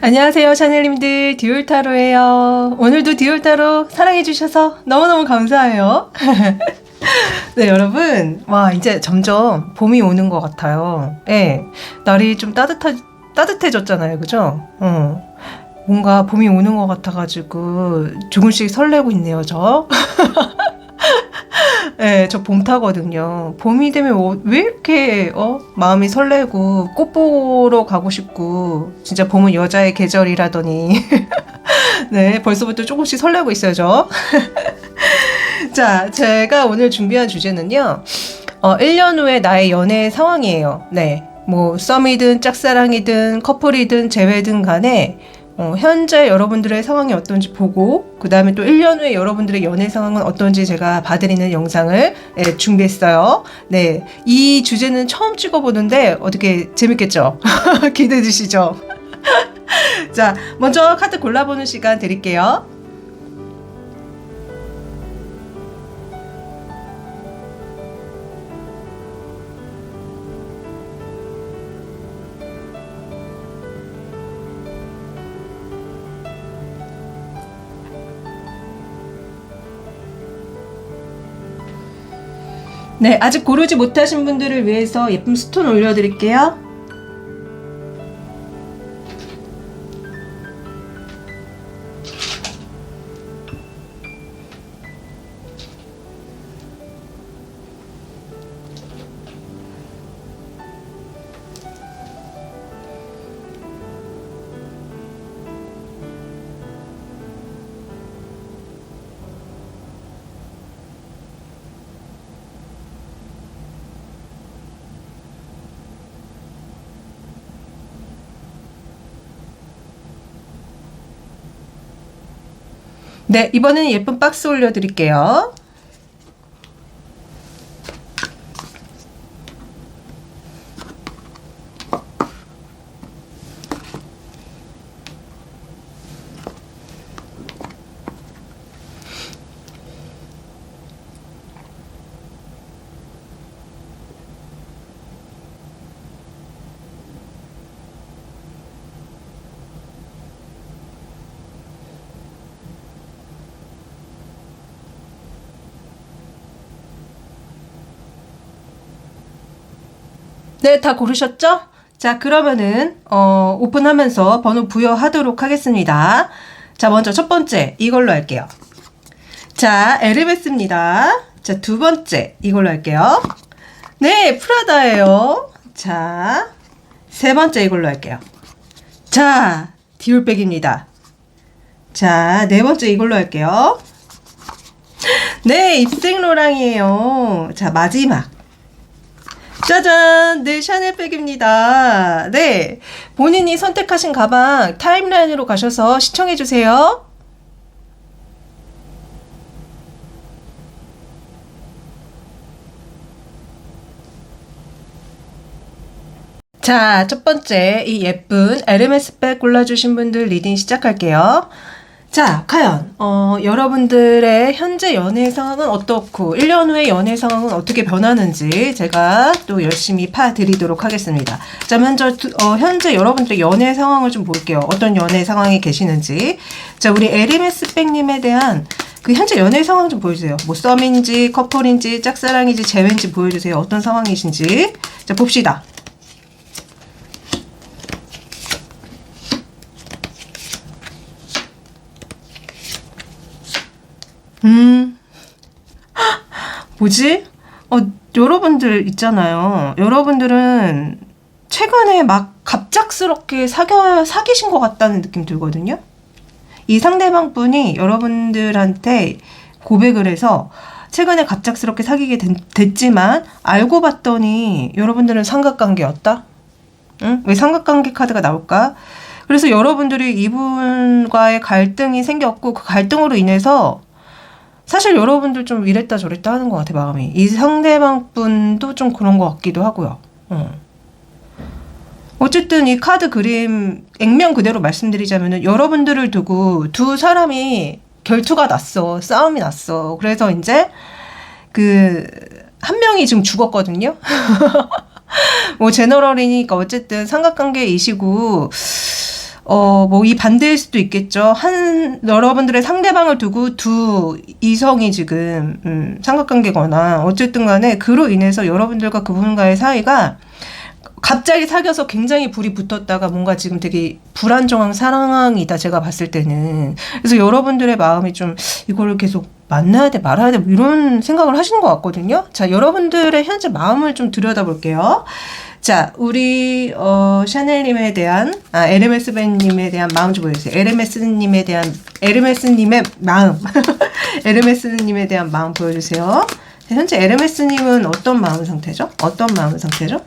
안녕하세요, 샤넬님들. 듀얼타로예요. 오늘도 듀얼타로 사랑해주셔서 너무너무 감사해요. 네, 여러분. 와, 이제 점점 봄이 오는 것 같아요. 예. 날이 좀 따뜻해졌잖아요. 그죠? 뭔가 봄이 오는 것 같아가지고 조금씩 설레고 있네요, 저. 네, 저 봄 타거든요. 봄이 되면 왜 이렇게 마음이 설레고 꽃 보러 가고 싶고 진짜 봄은 여자의 계절이라더니 네, 벌써부터 조금씩 설레고 있어요, 저. 자, 제가 오늘 준비한 주제는요. 1년 후에 나의 연애 상황이에요. 네. 뭐 썸이든 짝사랑이든 커플이든 재회든 간에 현재 여러분들의 상황이 어떤지 보고 그 다음에 또 1년 후에 여러분들의 연애 상황은 어떤지 제가 봐드리는 영상을 준비했어요. 네, 이 주제는 처음 찍어보는데 어떻게 재밌겠죠? 기대되시죠? 자, 먼저 카드 골라보는 시간 드릴게요. 네, 아직 고르지 못하신 분들을 위해서 예쁜 스톤 올려드릴게요. 네, 이번에는 예쁜 박스 올려드릴게요. 네, 다 고르셨죠? 자, 그러면은 오픈하면서 번호 부여하도록 하겠습니다. 자, 먼저 첫 번째 이걸로 할게요. 자, 에르메스입니다. 자, 두 번째 이걸로 할게요. 네, 프라다예요. 자, 세 번째 이걸로 할게요. 자, 디올백입니다. 자, 네 번째 이걸로 할게요. 네, 입생로랑이에요. 자, 마지막. 짜잔! 네, 샤넬백입니다. 네, 본인이 선택하신 가방 타임라인으로 가셔서 시청해주세요. 자, 첫 번째 이 예쁜 에르메스 백 골라주신 분들 리딩 시작할게요. 자, 과연 여러분들의 현재 연애 상황은 어떻고 1년 후의 연애 상황은 어떻게 변하는지 제가 또 열심히 파드리도록 하겠습니다. 자, 먼저 현재 여러분들의 연애 상황을 좀 볼게요. 어떤 연애 상황에 계시는지. 자, 우리 에르메스 백님에 대한 그 현재 연애 상황 좀 보여주세요. 뭐 썸인지 커플인지 짝사랑인지 재회인지 보여주세요. 어떤 상황이신지. 자, 봅시다. 뭐지? 여러분들 있잖아요. 여러분들은 최근에 막 갑작스럽게 사귀신 것 같다는 느낌 들거든요. 이 상대방 분이 여러분들한테 고백을 해서 최근에 갑작스럽게 사귀게 됐지만 알고 봤더니 여러분들은 삼각관계였다? 응? 왜 삼각관계 카드가 나올까? 그래서 여러분들이 이분과의 갈등이 생겼고 그 갈등으로 인해서 사실 여러분들 좀 이랬다 저랬다 하는 것 같아, 마음이. 이 상대방 분도 좀 그런 것 같기도 하고요. 어쨌든 이 카드 그림 액면 그대로 말씀드리자면은 여러분들을 두고 두 사람이 결투가 났어. 싸움이 났어. 그래서 이제 한 명이 지금 죽었거든요. 뭐 제너럴이니까 어쨌든 삼각관계이시고 뭐 이 반대일 수도 있겠죠. 여러분들의 상대방을 두고 두 이성이 지금 삼각관계거나 어쨌든 간에 그로 인해서 여러분들과 그분과의 사이가 갑자기 사귀어서 굉장히 불이 붙었다가 뭔가 지금 되게 불안정한 상황이다, 제가 봤을 때는. 그래서 여러분들의 마음이 좀 이거를 계속 만나야 돼 말아야 돼 이런 생각을 하시는 것 같거든요. 자, 여러분들의 현재 마음을 좀 들여다볼게요. 자, 우리 샤넬님에 대한 에르메스 밴님에 대한 마음 좀 보여주세요. 에르메스님의 마음 에르메스님에 대한 마음 보여주세요. 현재 에르메스님은 어떤 마음 상태죠? 어떤 마음 상태죠?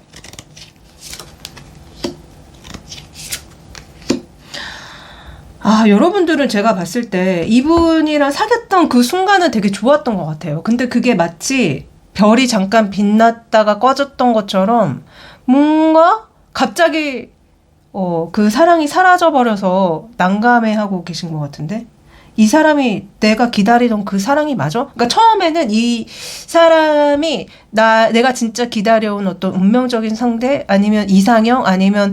여러분들은 제가 봤을 때 이분이랑 사귀었던 그 순간은 되게 좋았던 것 같아요. 근데 그게 마치 별이 잠깐 빛났다가 꺼졌던 것처럼 뭔가 갑자기 그 사랑이 사라져버려서 난감해하고 계신 것 같은데, 이 사람이 내가 기다리던 그 사랑이 맞아? 그러니까 처음에는 이 사람이 내가 진짜 기다려온 어떤 운명적인 상대, 아니면 이상형, 아니면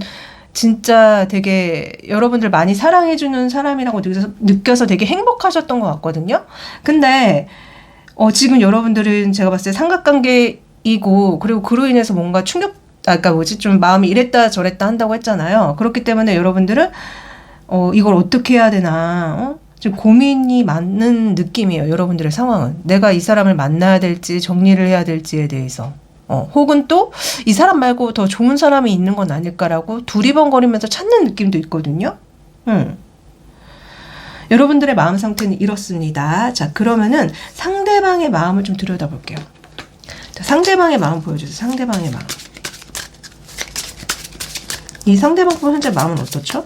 진짜 되게 여러분들 많이 사랑해주는 사람이라고 느껴서 되게 행복하셨던 것 같거든요. 근데 지금 여러분들은 제가 봤을 때 삼각관계이고, 그리고 그로 인해서 뭔가 좀 마음이 이랬다 저랬다 한다고 했잖아요. 그렇기 때문에 여러분들은 이걸 어떻게 해야 되나 좀 고민이 많은 느낌이에요. 여러분들의 상황은 내가 이 사람을 만나야 될지 정리를 해야 될지에 대해서, 혹은 또 이 사람 말고 더 좋은 사람이 있는 건 아닐까라고 두리번거리면서 찾는 느낌도 있거든요. 여러분들의 마음 상태는 이렇습니다. 자, 그러면은 상대방의 마음을 좀 들여다볼게요. 자, 상대방의 마음 보여주세요. 상대방의 마음. 이 상대방 분 현재 마음은 어떻죠?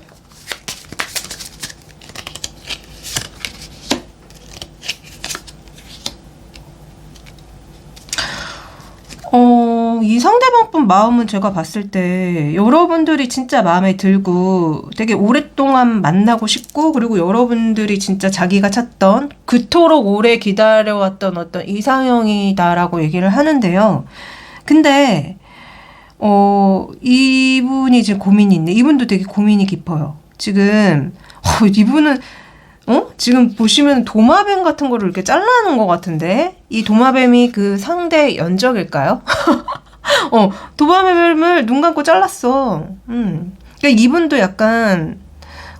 이 상대방 분 마음은 제가 봤을 때 여러분들이 진짜 마음에 들고 되게 오랫동안 만나고 싶고, 그리고 여러분들이 진짜 자기가 찾던 그토록 오래 기다려왔던 어떤 이상형이다라고 얘기를 하는데요. 근데 이분이 지금 고민이 있네. 이분도 되게 고민이 깊어요. 지금 이분은 지금 보시면 도마뱀 같은 거를 이렇게 잘라놓은 것 같은데, 이 도마뱀이 그 상대 연적일까요? 도마뱀을 눈 감고 잘랐어. 그러니까 이분도 약간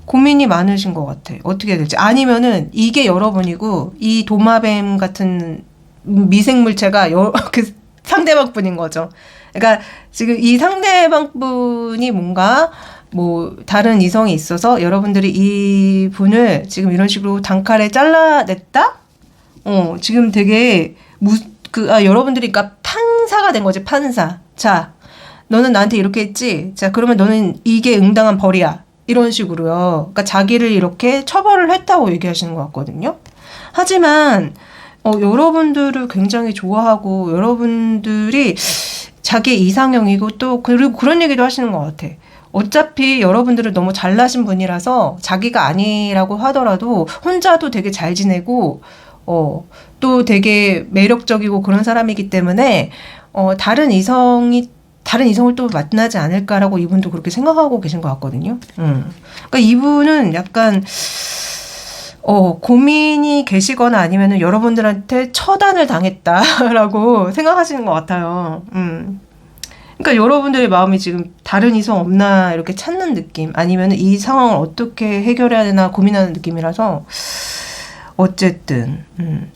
고민이 많으신 것 같아. 어떻게 해야 될지. 아니면은 이게 여러분이고 이 도마뱀 같은 미생물체가 그 상대방 분인 거죠. 그러니까 지금 이 상대방 분이 뭔가 다른 이성이 있어서 여러분들이 이 분을 지금 이런 식으로 단칼에 잘라냈다? 지금 되게 여러분들이 그러니까 판사가 된 거지, 판사. 자, 너는 나한테 이렇게 했지? 자, 그러면 너는 이게 응당한 벌이야. 이런 식으로요. 그러니까 자기를 이렇게 처벌을 했다고 얘기하시는 것 같거든요. 하지만 여러분들을 굉장히 좋아하고 여러분들이 자기 이상형이고, 또 그리고 그런 얘기도 하시는 것 같아. 어차피 여러분들은 너무 잘나신 분이라서 자기가 아니라고 하더라도 혼자도 되게 잘 지내고 또 되게 매력적이고 그런 사람이기 때문에 다른 이성을 또 만나지 않을까라고 이분도 그렇게 생각하고 계신 것 같거든요. 그러니까 이분은 약간 고민이 계시거나 아니면은 여러분들한테 처단을 당했다라고 생각하시는 것 같아요. 그러니까 여러분들의 마음이 지금 다른 이성 없나 이렇게 찾는 느낌, 아니면 이 상황을 어떻게 해결해야 되나 고민하는 느낌이라서 어쨌든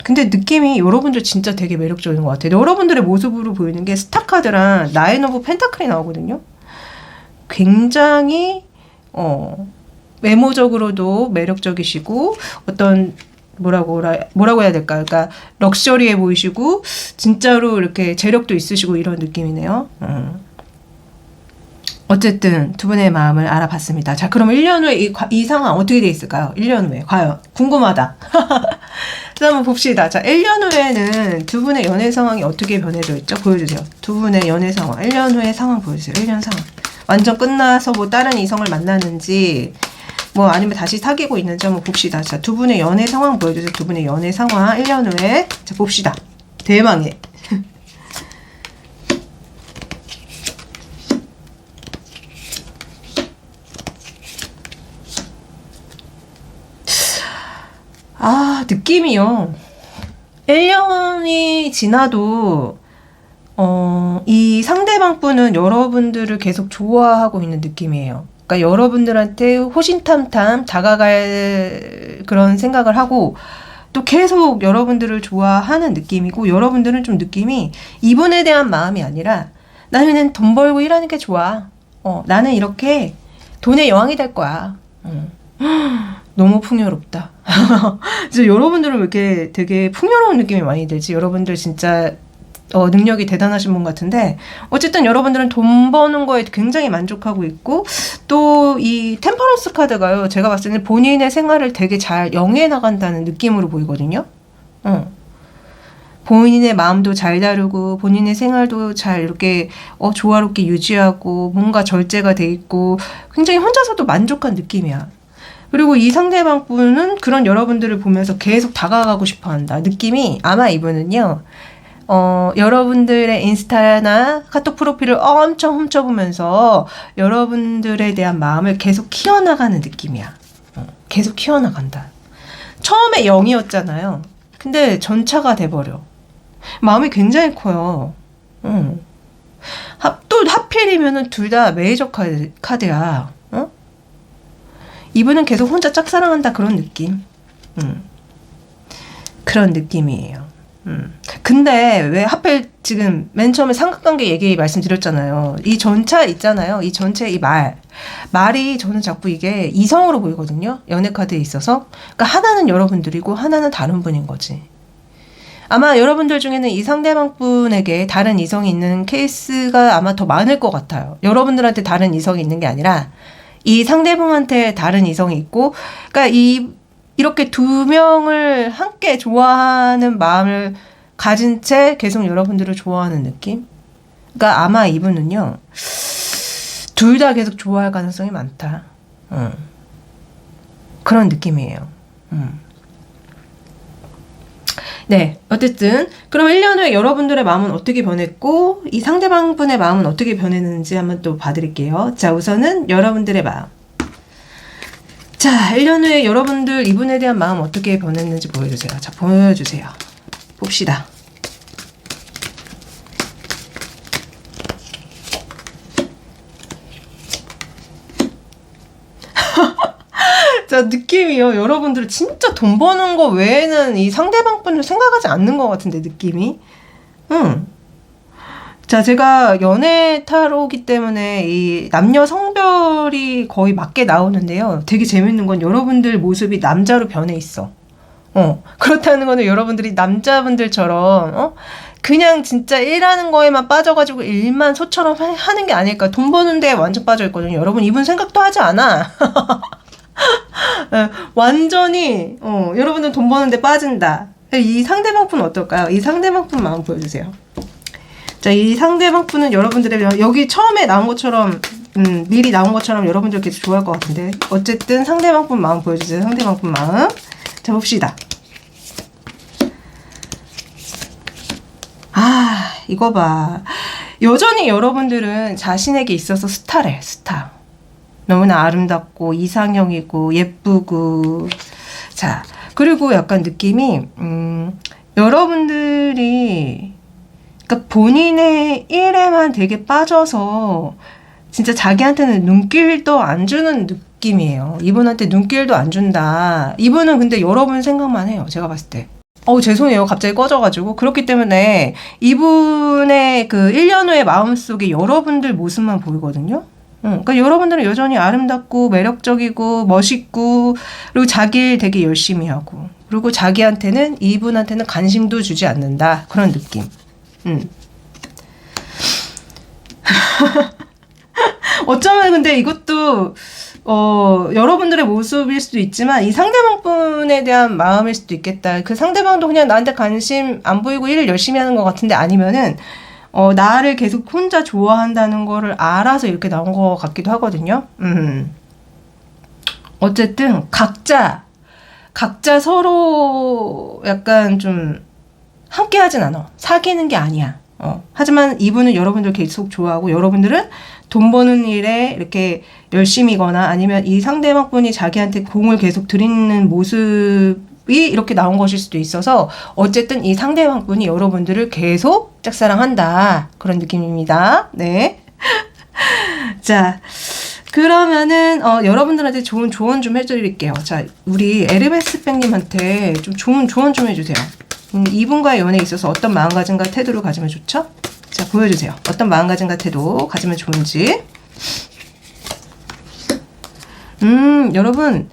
근데 느낌이 여러분들 진짜 되게 매력적인 것 같아요. 여러분들의 모습으로 보이는 게 스타카드랑 나인 오브 펜타클이 나오거든요. 굉장히 외모적으로도 매력적이시고 어떤 뭐라고 해야 될까? 그러니까 럭셔리해 보이시고 진짜로 이렇게 재력도 있으시고 이런 느낌이네요. 어쨌든 두 분의 마음을 알아봤습니다. 자, 그러면 1년 후에 이 상황 어떻게 돼 있을까요? 1년 후에 과연 궁금하다. 자, 한번 봅시다. 자, 1년 후에는 두 분의 연애 상황이 어떻게 변해져 있죠? 보여주세요. 두 분의 연애 상황. 1년 후의 상황 보여주세요. 1년 상황. 완전 끝나서 다른 이성을 만나는지 아니면 다시 사귀고 있는지 한번 봅시다. 자, 두 분의 연애 상황 보여주세요. 두 분의 연애 상황 1년 후에. 자, 봅시다. 대망의. 느낌이요. 1년이 지나도 이 상대방 분은 여러분들을 계속 좋아하고 있는 느낌이에요. 그러니까 여러분들한테 호신탐탐 다가갈 그런 생각을 하고 또 계속 여러분들을 좋아하는 느낌이고, 여러분들은 좀 느낌이 이분에 대한 마음이 아니라 나는 돈 벌고 일하는 게 좋아. 나는 이렇게 돈의 여왕이 될 거야. 너무 풍요롭다. 그래서 여러분들은 왜 이렇게 되게 풍요로운 느낌이 많이 들지? 여러분들 진짜 능력이 대단하신 분 같은데, 어쨌든 여러분들은 돈 버는 거에 굉장히 만족하고 있고, 또 이 템퍼런스 카드가요, 제가 봤을 때는 본인의 생활을 되게 잘 영위해 나간다는 느낌으로 보이거든요. 본인의 마음도 잘 다루고 본인의 생활도 잘 이렇게 조화롭게 유지하고 뭔가 절제가 돼 있고 굉장히 혼자서도 만족한 느낌이야. 그리고 이 상대방 분은 그런 여러분들을 보면서 계속 다가가고 싶어 한다. 느낌이, 아마 이분은요, 여러분들의 인스타나 카톡 프로필을 엄청 훔쳐보면서 여러분들에 대한 마음을 계속 키워나가는 느낌이야. 계속 키워나간다. 처음에 0이었잖아요. 근데 전차가 돼버려. 마음이 굉장히 커요. 또 하필이면은 둘 다 메이저 카드야. 이분은 계속 혼자 짝사랑한다, 그런 느낌. 그런 느낌이에요. 근데 왜 하필 지금 맨 처음에 삼각관계 얘기 말씀드렸잖아요. 이 전차 있잖아요. 이 전체 이 말이 저는 자꾸 이게 이성으로 보이거든요. 연애 카드에 있어서. 그러니까 하나는 여러분들이고 하나는 다른 분인 거지. 아마 여러분들 중에는 이 상대방 분에게 다른 이성이 있는 케이스가 아마 더 많을 것 같아요. 여러분들한테 다른 이성이 있는 게 아니라 이 상대방한테 다른 이성이 있고, 그러니까 이렇게 두 명을 함께 좋아하는 마음을 가진 채 계속 여러분들을 좋아하는 느낌? 그러니까 아마 이분은요, 둘 다 계속 좋아할 가능성이 많다. 그런 느낌이에요. 네, 어쨌든 그럼 1년 후에 여러분들의 마음은 어떻게 변했고 이 상대방 분의 마음은 어떻게 변했는지 한번 또 봐드릴게요. 자, 우선은 여러분들의 마음. 자, 1년 후에 여러분들 이분에 대한 마음 어떻게 변했는지 보여주세요. 자, 보여주세요. 봅시다. 자, 느낌이요. 여러분들 진짜 돈 버는 거 외에는 이 상대방 분을 생각하지 않는 것 같은데, 느낌이. 자, 제가 연애 타로기 때문에 이 남녀 성별이 거의 맞게 나오는데요. 되게 재밌는 건 여러분들 모습이 남자로 변해 있어. 그렇다는 거는 여러분들이 남자분들처럼, 그냥 진짜 일하는 거에만 빠져가지고 일만 소처럼 하는 게 아닐까. 돈 버는 데에 완전 빠져있거든요. 여러분, 이분 생각도 하지 않아. 완전히 여러분은 돈 버는데 빠진다. 이 상대방 분은 어떨까요? 이 상대방 분 마음 보여주세요. 자, 이 상대방 분은 여러분들의 여기 처음에 나온 것처럼 미리 나온 것처럼 여러분들 계속 좋아할 것 같은데, 어쨌든 상대방 분 마음 보여주세요. 상대방 분 마음. 자, 봅시다. 이거 봐. 여전히 여러분들은 자신에게 있어서 스타래, 스타. 너무나 아름답고 이상형이고 예쁘고. 자, 그리고 약간 느낌이 여러분들이 그러니까 본인의 일에만 되게 빠져서 진짜 자기한테는 눈길도 안 주는 느낌이에요. 이분한테 눈길도 안 준다. 이분은 근데 여러분 생각만 해요. 제가 봤을 때. 죄송해요. 갑자기 꺼져가지고. 그렇기 때문에 이분의 그 1년 후의 마음속에 여러분들 모습만 보이거든요. 그러니까 여러분들은 여전히 아름답고 매력적이고 멋있고, 그리고 자기 일 되게 열심히 하고, 그리고 자기한테는 이분한테는 관심도 주지 않는다, 그런 느낌. 어쩌면 근데 이것도 여러분들의 모습일 수도 있지만 이 상대방 분에 대한 마음일 수도 있겠다. 그 상대방도 그냥 나한테 관심 안 보이고 일을 열심히 하는 것 같은데, 아니면은 나를 계속 혼자 좋아한다는 거를 알아서 이렇게 나온 것 같기도 하거든요. 어쨌든 각자 서로 약간 좀 함께 하진 않아. 사귀는 게 아니야. 하지만 이분은 여러분들 계속 좋아하고, 여러분들은 돈 버는 일에 이렇게 열심히거나 아니면 이 상대방 분이 자기한테 공을 계속 들이는 모습 이렇게 나온 것일 수도 있어서 어쨌든 이 상대방분이 여러분들을 계속 짝사랑한다. 그런 느낌입니다. 네. 자, 그러면은 여러분들한테 좋은 조언 좀 해드릴게요. 자, 우리 에르메스 백님한테 좀 좋은 조언 좀 해주세요. 이분과의 연애에 있어서 어떤 마음가짐과 태도를 가지면 좋죠? 자, 보여주세요. 어떤 마음가짐과 태도 가지면 좋은지. 여러분,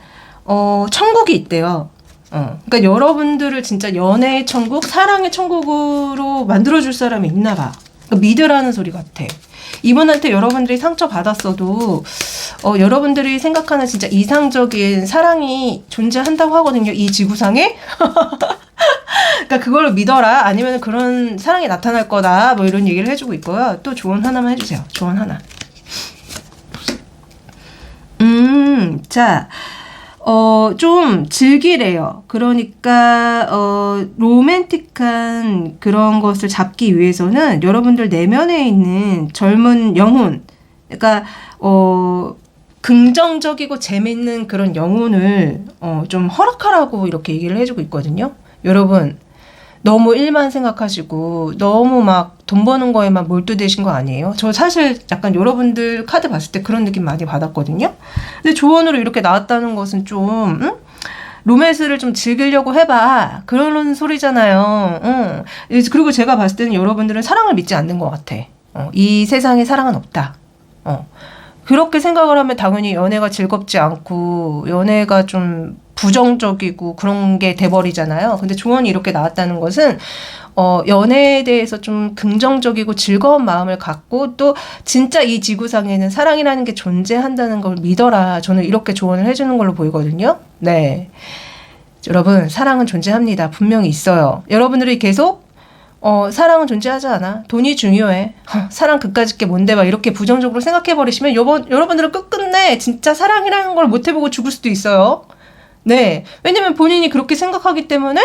천국이 있대요. 그러니까 여러분들을 진짜 연애의 천국, 사랑의 천국으로 만들어줄 사람이 있나 봐. 그러니까 믿으라는 소리 같아. 이분한테 여러분들이 상처받았어도 여러분들이 생각하는 진짜 이상적인 사랑이 존재한다고 하거든요. 이 지구상에. 그러니까 그걸 믿어라. 아니면 그런 사랑이 나타날 거다. 뭐 이런 얘기를 해주고 있고요. 또 조언 하나만 해주세요. 조언 하나. 자, 좀 즐기래요. 그러니까, 로맨틱한 그런 것을 잡기 위해서는 여러분들 내면에 있는 젊은 영혼, 그러니까, 긍정적이고 재밌는 그런 영혼을, 좀 허락하라고 이렇게 얘기를 해주고 있거든요. 여러분, 너무 일만 생각하시고 너무 막 돈 버는 거에만 몰두되신 거 아니에요? 저 사실 약간 여러분들 카드 봤을 때 그런 느낌 많이 받았거든요. 근데 조언으로 이렇게 나왔다는 것은 좀 로맨스를 좀 즐기려고 해봐. 그런 소리잖아요. 그리고 제가 봤을 때는 여러분들은 사랑을 믿지 않는 것 같아. 이 세상에 사랑은 없다. 그렇게 생각을 하면 당연히 연애가 즐겁지 않고 연애가 좀 부정적이고 그런 게 돼버리잖아요. 근데 조언이 이렇게 나왔다는 것은 연애에 대해서 좀 긍정적이고 즐거운 마음을 갖고 또 진짜 이 지구상에는 사랑이라는 게 존재한다는 걸 믿어라. 저는 이렇게 조언을 해주는 걸로 보이거든요. 네, 여러분, 사랑은 존재합니다. 분명히 있어요. 여러분들이 계속 사랑은 존재하지 않아. 돈이 중요해. 사랑 그까짓 게 뭔데 막 이렇게 부정적으로 생각해버리시면 여러분들은 끝끝내 진짜 사랑이라는 걸 못 해보고 죽을 수도 있어요. 네. 왜냐면 본인이 그렇게 생각하기 때문에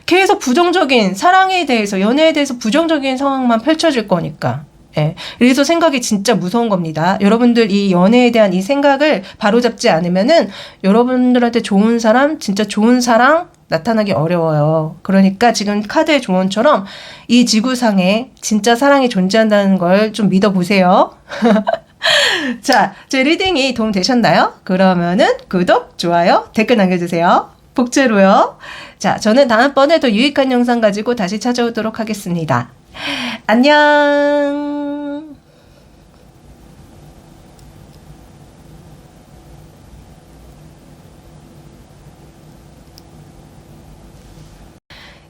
계속 부정적인 사랑에 대해서, 연애에 대해서 부정적인 상황만 펼쳐질 거니까. 예. 그래서 생각이 진짜 무서운 겁니다. 여러분들 이 연애에 대한 이 생각을 바로잡지 않으면은 여러분들한테 좋은 사람, 진짜 좋은 사랑 나타나기 어려워요. 그러니까 지금 카드의 조언처럼 이 지구상에 진짜 사랑이 존재한다는 걸 좀 믿어보세요. 자, 제 리딩이 도움 되셨나요? 그러면은 구독, 좋아요, 댓글 남겨주세요. 복제로요. 자, 저는 다음번에 더 유익한 영상 가지고 다시 찾아오도록 하겠습니다. 안녕.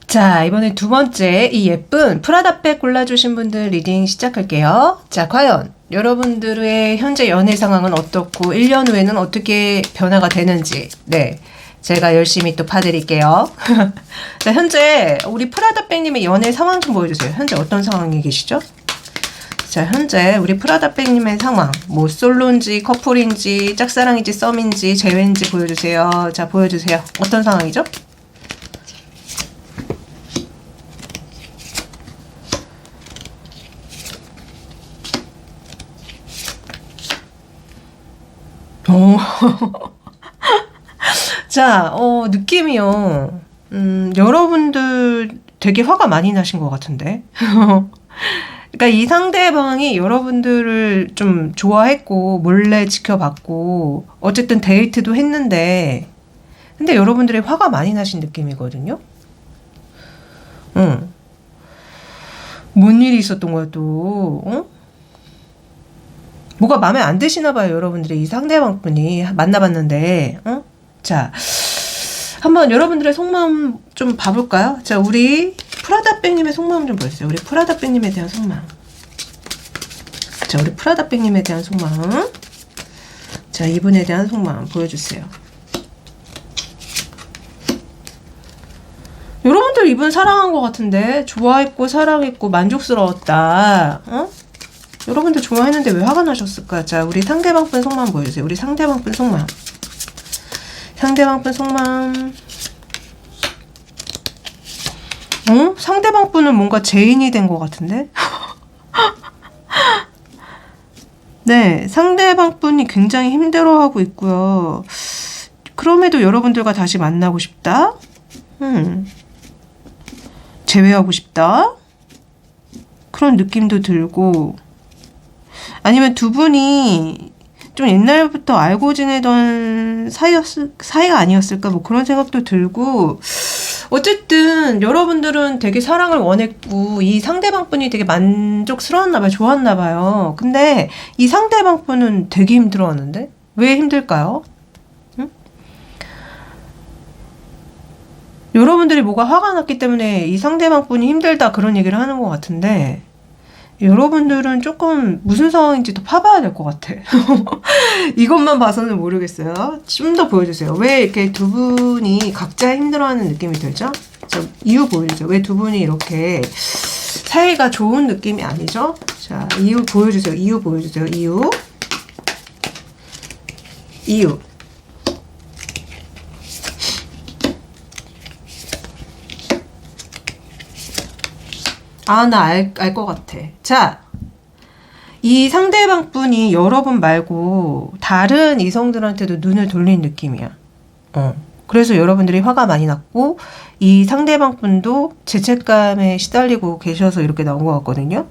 자, 이번에 두 번째 이 예쁜 프라다백 골라주신 분들 리딩 시작할게요. 자, 과연 여러분들의 현재 연애 상황은 어떻고 1년 후에는 어떻게 변화가 되는지, 네, 제가 열심히 또 봐드릴게요. 자, 현재 우리 프라다백님의 연애 상황 좀 보여주세요. 현재 어떤 상황이 계시죠? 자, 현재 우리 프라다백님의 상황, 뭐 솔로인지 커플인지 짝사랑인지 썸인지 재회인지 보여주세요. 자, 보여주세요. 어떤 상황이죠? 자, 느낌이요. 여러분들 되게 화가 많이 나신 것 같은데. 그러니까 이 상대방이 여러분들을 좀 좋아했고, 몰래 지켜봤고, 어쨌든 데이트도 했는데, 근데 여러분들이 화가 많이 나신 느낌이거든요. 뭔 일이 있었던 거야, 또, 뭐가 마음에 안 드시나 봐요, 여러분들이. 이 상대방 분이 만나봤는데, 자, 한번 여러분들의 속마음 좀 봐볼까요? 자, 우리 프라다백님의 속마음 좀 보여주세요. 우리 프라다백님에 대한 속마음. 자, 우리 프라다백님에 대한 속마음. 자, 이분에 대한 속마음 보여주세요. 여러분들 이분 사랑한 것 같은데, 좋아했고 사랑했고 만족스러웠다. 여러분들 좋아했는데 왜 화가 나셨을까? 자, 우리 상대방 분 속마음 보여주세요. 우리 상대방 분 속마음. 상대방 분 속마음. 상대방 분은 뭔가 죄인이 된 것 같은데? 네, 상대방 분이 굉장히 힘들어하고 있고요. 그럼에도 여러분들과 다시 만나고 싶다? 제외하고 싶다. 그런 느낌도 들고, 아니면 두 분이 좀 옛날부터 알고 지내던 사이가 아니었을까, 뭐 그런 생각도 들고, 어쨌든 여러분들은 되게 사랑을 원했고 이 상대방 분이 되게 만족스러웠나 봐요. 좋았나 봐요. 근데 이 상대방 분은 되게 힘들어하는데 왜 힘들까요? 응? 여러분들이 뭐가 화가 났기 때문에 이 상대방 분이 힘들다 그런 얘기를 하는 것 같은데, 여러분들은 조금 무슨 상황인지 더 파봐야 될 것 같아. 이것만 봐서는 모르겠어요. 좀 더 보여주세요. 왜 이렇게 두 분이 각자 힘들어하는 느낌이 들죠? 자, 이유 보여주세요. 왜 두 분이 이렇게 사이가 좋은 느낌이 아니죠? 자, 이유 보여주세요. 이유 보여주세요. 이유. 아, 나 알 것 같아. 자, 이 상대방 분이 여러분 말고 다른 이성들한테도 눈을 돌린 느낌이야. 그래서 여러분들이 화가 많이 났고, 이 상대방 분도 죄책감에 시달리고 계셔서 이렇게 나온 것 같거든요.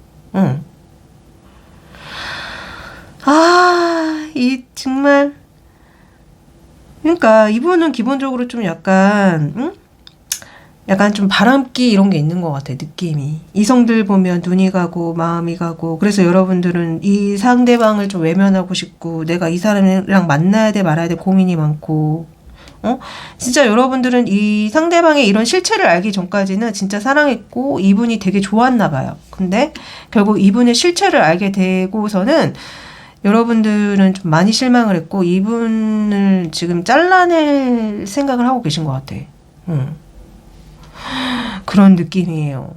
정말. 그러니까 이분은 기본적으로 좀 약간 좀 바람기 이런 게 있는 것 같아, 느낌이. 이성들 보면 눈이 가고 마음이 가고, 그래서 여러분들은 이 상대방을 좀 외면하고 싶고, 내가 이 사람이랑 만나야 돼 말아야 돼 고민이 많고, 진짜 여러분들은 이 상대방의 이런 실체를 알기 전까지는 진짜 사랑했고 이분이 되게 좋았나 봐요. 근데 결국 이분의 실체를 알게 되고서는 여러분들은 좀 많이 실망을 했고 이분을 지금 잘라낼 생각을 하고 계신 것 같아. 그런 느낌이에요.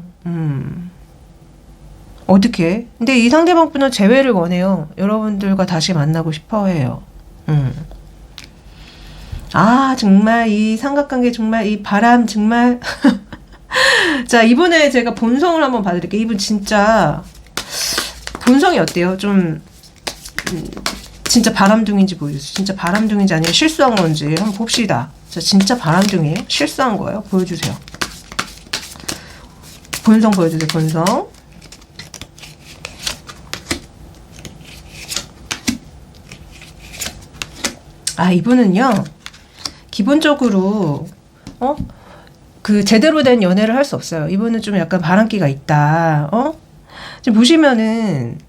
어떻게? 근데 이 상대방 분은 재회를 원해요. 여러분들과 다시 만나고 싶어 해요. 정말 이 삼각관계 정말 이 바람 정말. 자, 이번에 제가 본성을 한번 봐드릴게요. 이분 진짜 본성이 어때요? 좀 진짜 바람둥이인지 보여주세요. 진짜 바람둥이인지 아니면 실수한 건지 한번 봅시다. 자, 진짜 바람둥이에요? 실수한 거예요? 보여주세요. 본성 보여주세요. 본성. 이분은요, 기본적으로 그 제대로 된 연애를 할 수 없어요. 이분은 좀 약간 바람기가 있다. 지금 보시면은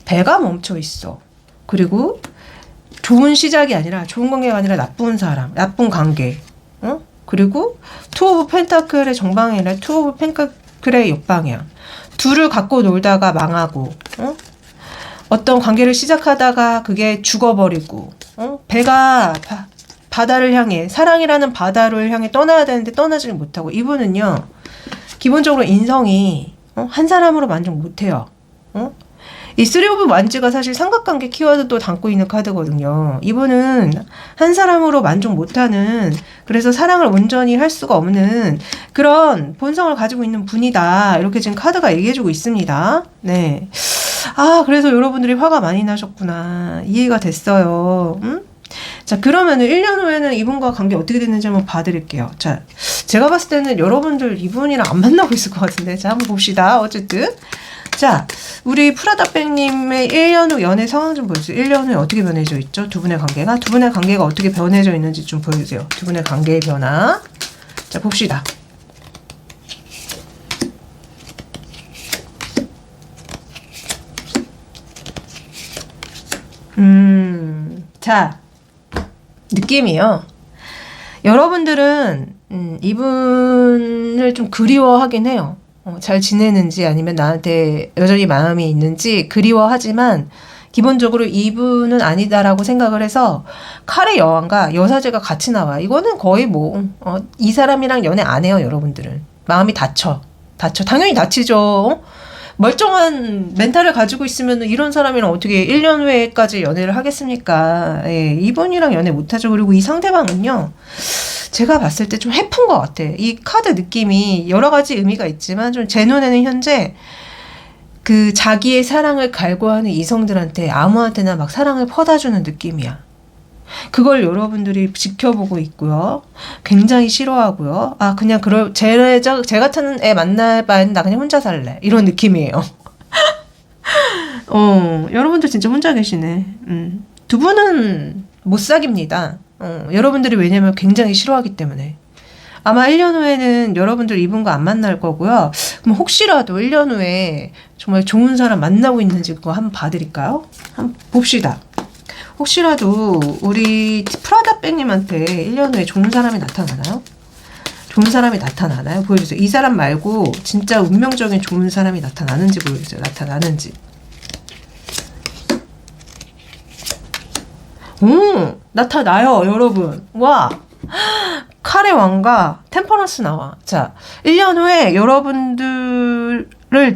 배가 멈춰 있어. 그리고 좋은 시작이 아니라, 좋은 관계가 아니라 나쁜 사람, 나쁜 관계. 그리고 투 오브 펜타클의 정방이나 투 오브 펜타클의 역방이야. 둘을 갖고 놀다가 망하고, 어떤 관계를 시작하다가 그게 죽어버리고, 배가 바다를 향해, 사랑이라는 바다를 향해 떠나야 되는데 떠나지를 못하고, 이분은요 기본적으로 인성이 한 사람으로 만족 못해요. 이 쓰리 오브 완즈가 사실 삼각관계 키워드도 담고 있는 카드거든요. 이분은 한 사람으로 만족 못하는, 그래서 사랑을 온전히 할 수가 없는 그런 본성을 가지고 있는 분이다. 이렇게 지금 카드가 얘기해주고 있습니다. 네. 그래서 여러분들이 화가 많이 나셨구나. 이해가 됐어요. 자, 그러면은 1년 후에는 이분과 관계 어떻게 됐는지 한번 봐드릴게요. 자, 제가 봤을 때는 여러분들 이분이랑 안 만나고 있을 것 같은데. 자, 한번 봅시다. 어쨌든. 자, 우리 프라다백님의 1년 후 연애 상황 좀 보여주세요. 1년 후에 어떻게 변해져 있죠? 두 분의 관계가 어떻게 변해져 있는지 좀 보여주세요. 두 분의 관계의 변화. 자, 봅시다. 자, 느낌이요. 여러분들은 이분을 좀 그리워하긴 해요. 잘 지내는지 아니면 나한테 여전히 마음이 있는지 그리워하지만 기본적으로 이분은 아니다라고 생각을 해서 칼의 여왕과 여사제가 같이 나와. 이거는 거의 이 사람이랑 연애 안 해요. 여러분들은 마음이 다쳐. 당연히 다치죠. 멀쩡한 멘탈을 가지고 있으면 이런 사람이랑 어떻게 1년 후에까지 연애를 하겠습니까? 예, 이분이랑 연애 못하죠. 그리고 이 상대방은요, 제가 봤을 때 좀 해픈 것 같아. 이 카드 느낌이 여러 가지 의미가 있지만 좀 제 눈에는 현재 그 자기의 사랑을 갈구하는 이성들한테 아무한테나 막 사랑을 퍼다주는 느낌이야. 그걸 여러분들이 지켜보고 있고요. 굉장히 싫어하고요. 아, 그냥 쟤 같은 애 만날 바엔 나 그냥 혼자 살래. 이런 느낌이에요. 여러분들 진짜 혼자 계시네. 두 분은 못 사깁니다. 여러분들이 왜냐면 굉장히 싫어하기 때문에. 아마 1년 후에는 여러분들 이분과 안 만날 거고요. 그럼 혹시라도 1년 후에 정말 좋은 사람 만나고 있는지 그거 한번 봐드릴까요? 한번 봅시다. 혹시라도 우리 프라다백님한테 1년 후에 좋은 사람이 나타나나요? 좋은 사람이 나타나나요? 보여주세요. 이 사람 말고 진짜 운명적인 좋은 사람이 나타나는지 보여주세요. 나타나는지. 나타나요, 여러분. 와, 칼의 왕과 템퍼런스 나와. 자, 1년 후에 여러분들을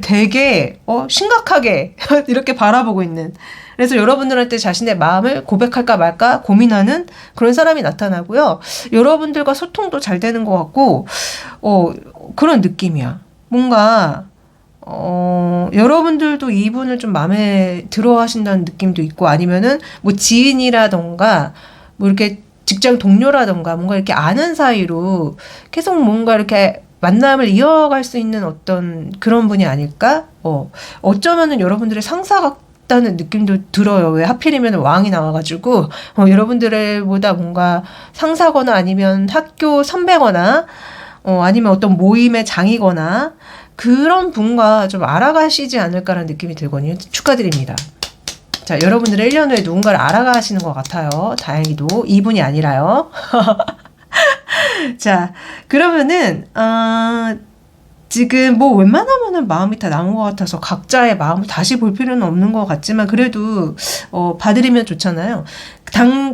되게 심각하게 이렇게 바라보고 있는, 그래서 여러분들한테 자신의 마음을 고백할까 말까 고민하는 그런 사람이 나타나고요. 여러분들과 소통도 잘 되는 것 같고 그런 느낌이야. 뭔가 여러분들도 이분을 좀 마음에 들어 하신다는 느낌도 있고, 아니면은 뭐 지인이라던가 뭐 이렇게 직장 동료라던가 뭔가 이렇게 아는 사이로 계속 뭔가 이렇게 만남을 이어갈 수 있는 어떤 그런 분이 아닐까? 어쩌면은 여러분들의 상사 같다는 느낌도 들어요. 왜 하필이면 왕이 나와가지고 여러분들보다 뭔가 상사거나 아니면 학교 선배거나 아니면 어떤 모임의 장이거나 그런 분과 좀 알아가시지 않을까라는 느낌이 들거든요. 축하드립니다. 자, 여러분들의 1년 후에 누군가를 알아가시는 것 같아요. 다행히도 이분이 아니라요. 자, 그러면은 지금 뭐 웬만하면은 마음이 다 나온 것 같아서 각자의 마음을 다시 볼 필요는 없는 것 같지만, 그래도 봐드리면 좋잖아요.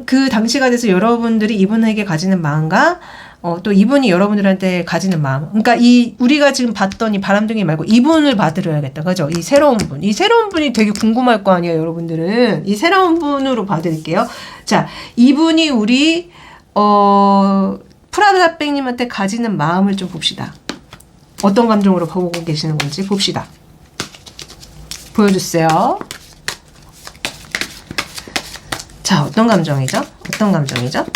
그 당시가 돼서 여러분들이 이분에게 가지는 마음과 또 이분이 여러분들한테 가지는 마음. 그러니까 우리가 지금 봤던 이 바람둥이 말고 이분을 봐드려야겠다. 그죠? 이 새로운 분. 이 새로운 분이 되게 궁금할 거 아니에요, 여러분들은. 이 새로운 분으로 봐드릴게요. 자, 이분이 우리, 프라다백님한테 가지는 마음을 좀 봅시다. 어떤 감정으로 보고 계시는 건지 봅시다. 보여주세요. 자, 어떤 감정이죠? 어떤 감정이죠?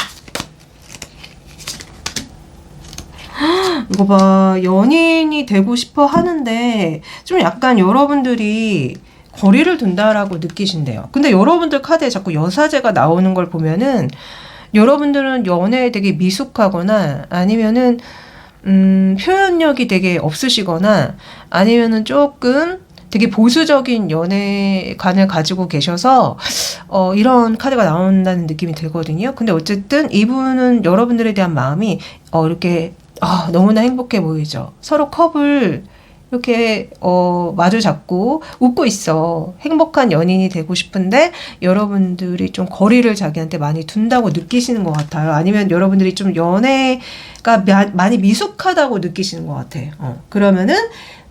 이거 봐, 연인이 되고 싶어 하는데 좀 약간 여러분들이 거리를 둔다라고 느끼신대요. 근데 여러분들 카드에 자꾸 여사제가 나오는 걸 보면은 여러분들은 연애에 되게 미숙하거나 아니면은 표현력이 되게 없으시거나 아니면은 조금 되게 보수적인 연애관을 가지고 계셔서 이런 카드가 나온다는 느낌이 들거든요. 근데 어쨌든 이분은 여러분들에 대한 마음이 이렇게 너무나 행복해 보이죠. 서로 컵을 이렇게 마주 잡고 웃고 있어. 행복한 연인이 되고 싶은데 여러분들이 좀 거리를 자기한테 많이 둔다고 느끼시는 것 같아요. 아니면 여러분들이 좀 연애가 많이 미숙하다고 느끼시는 것 같아요. 그러면은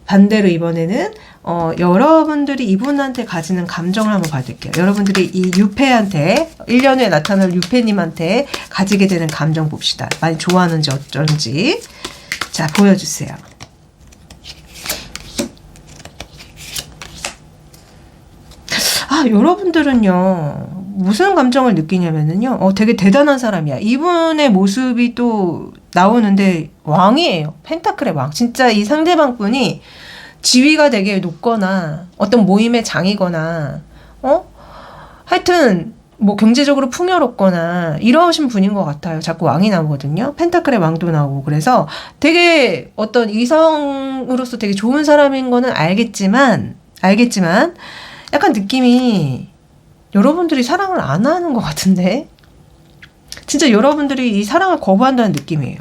반대로 이번에는 여러분들이 이분한테 가지는 감정을 한번 받을게요. 여러분들이 이 유패한테 1년 후에 나타날 유패님한테 가지게 되는 감정 봅시다. 많이 좋아하는지 어쩐지. 자, 보여주세요. 여러분들은요, 무슨 감정을 느끼냐면요, 되게 대단한 사람이야. 이분의 모습이 또 나오는데 왕이에요. 펜타클의 왕. 진짜 이 상대방 분이 지위가 되게 높거나 어떤 모임의 장이거나 하여튼 뭐 경제적으로 풍요롭거나 이러신 분인 것 같아요. 자꾸 왕이 나오거든요. 펜타클의 왕도 나오고. 그래서 되게 어떤 이성으로서 되게 좋은 사람인 거는 알겠지만 약간 느낌이 여러분들이 사랑을 안 하는 것 같은데, 진짜 여러분들이 이 사랑을 거부한다는 느낌이에요.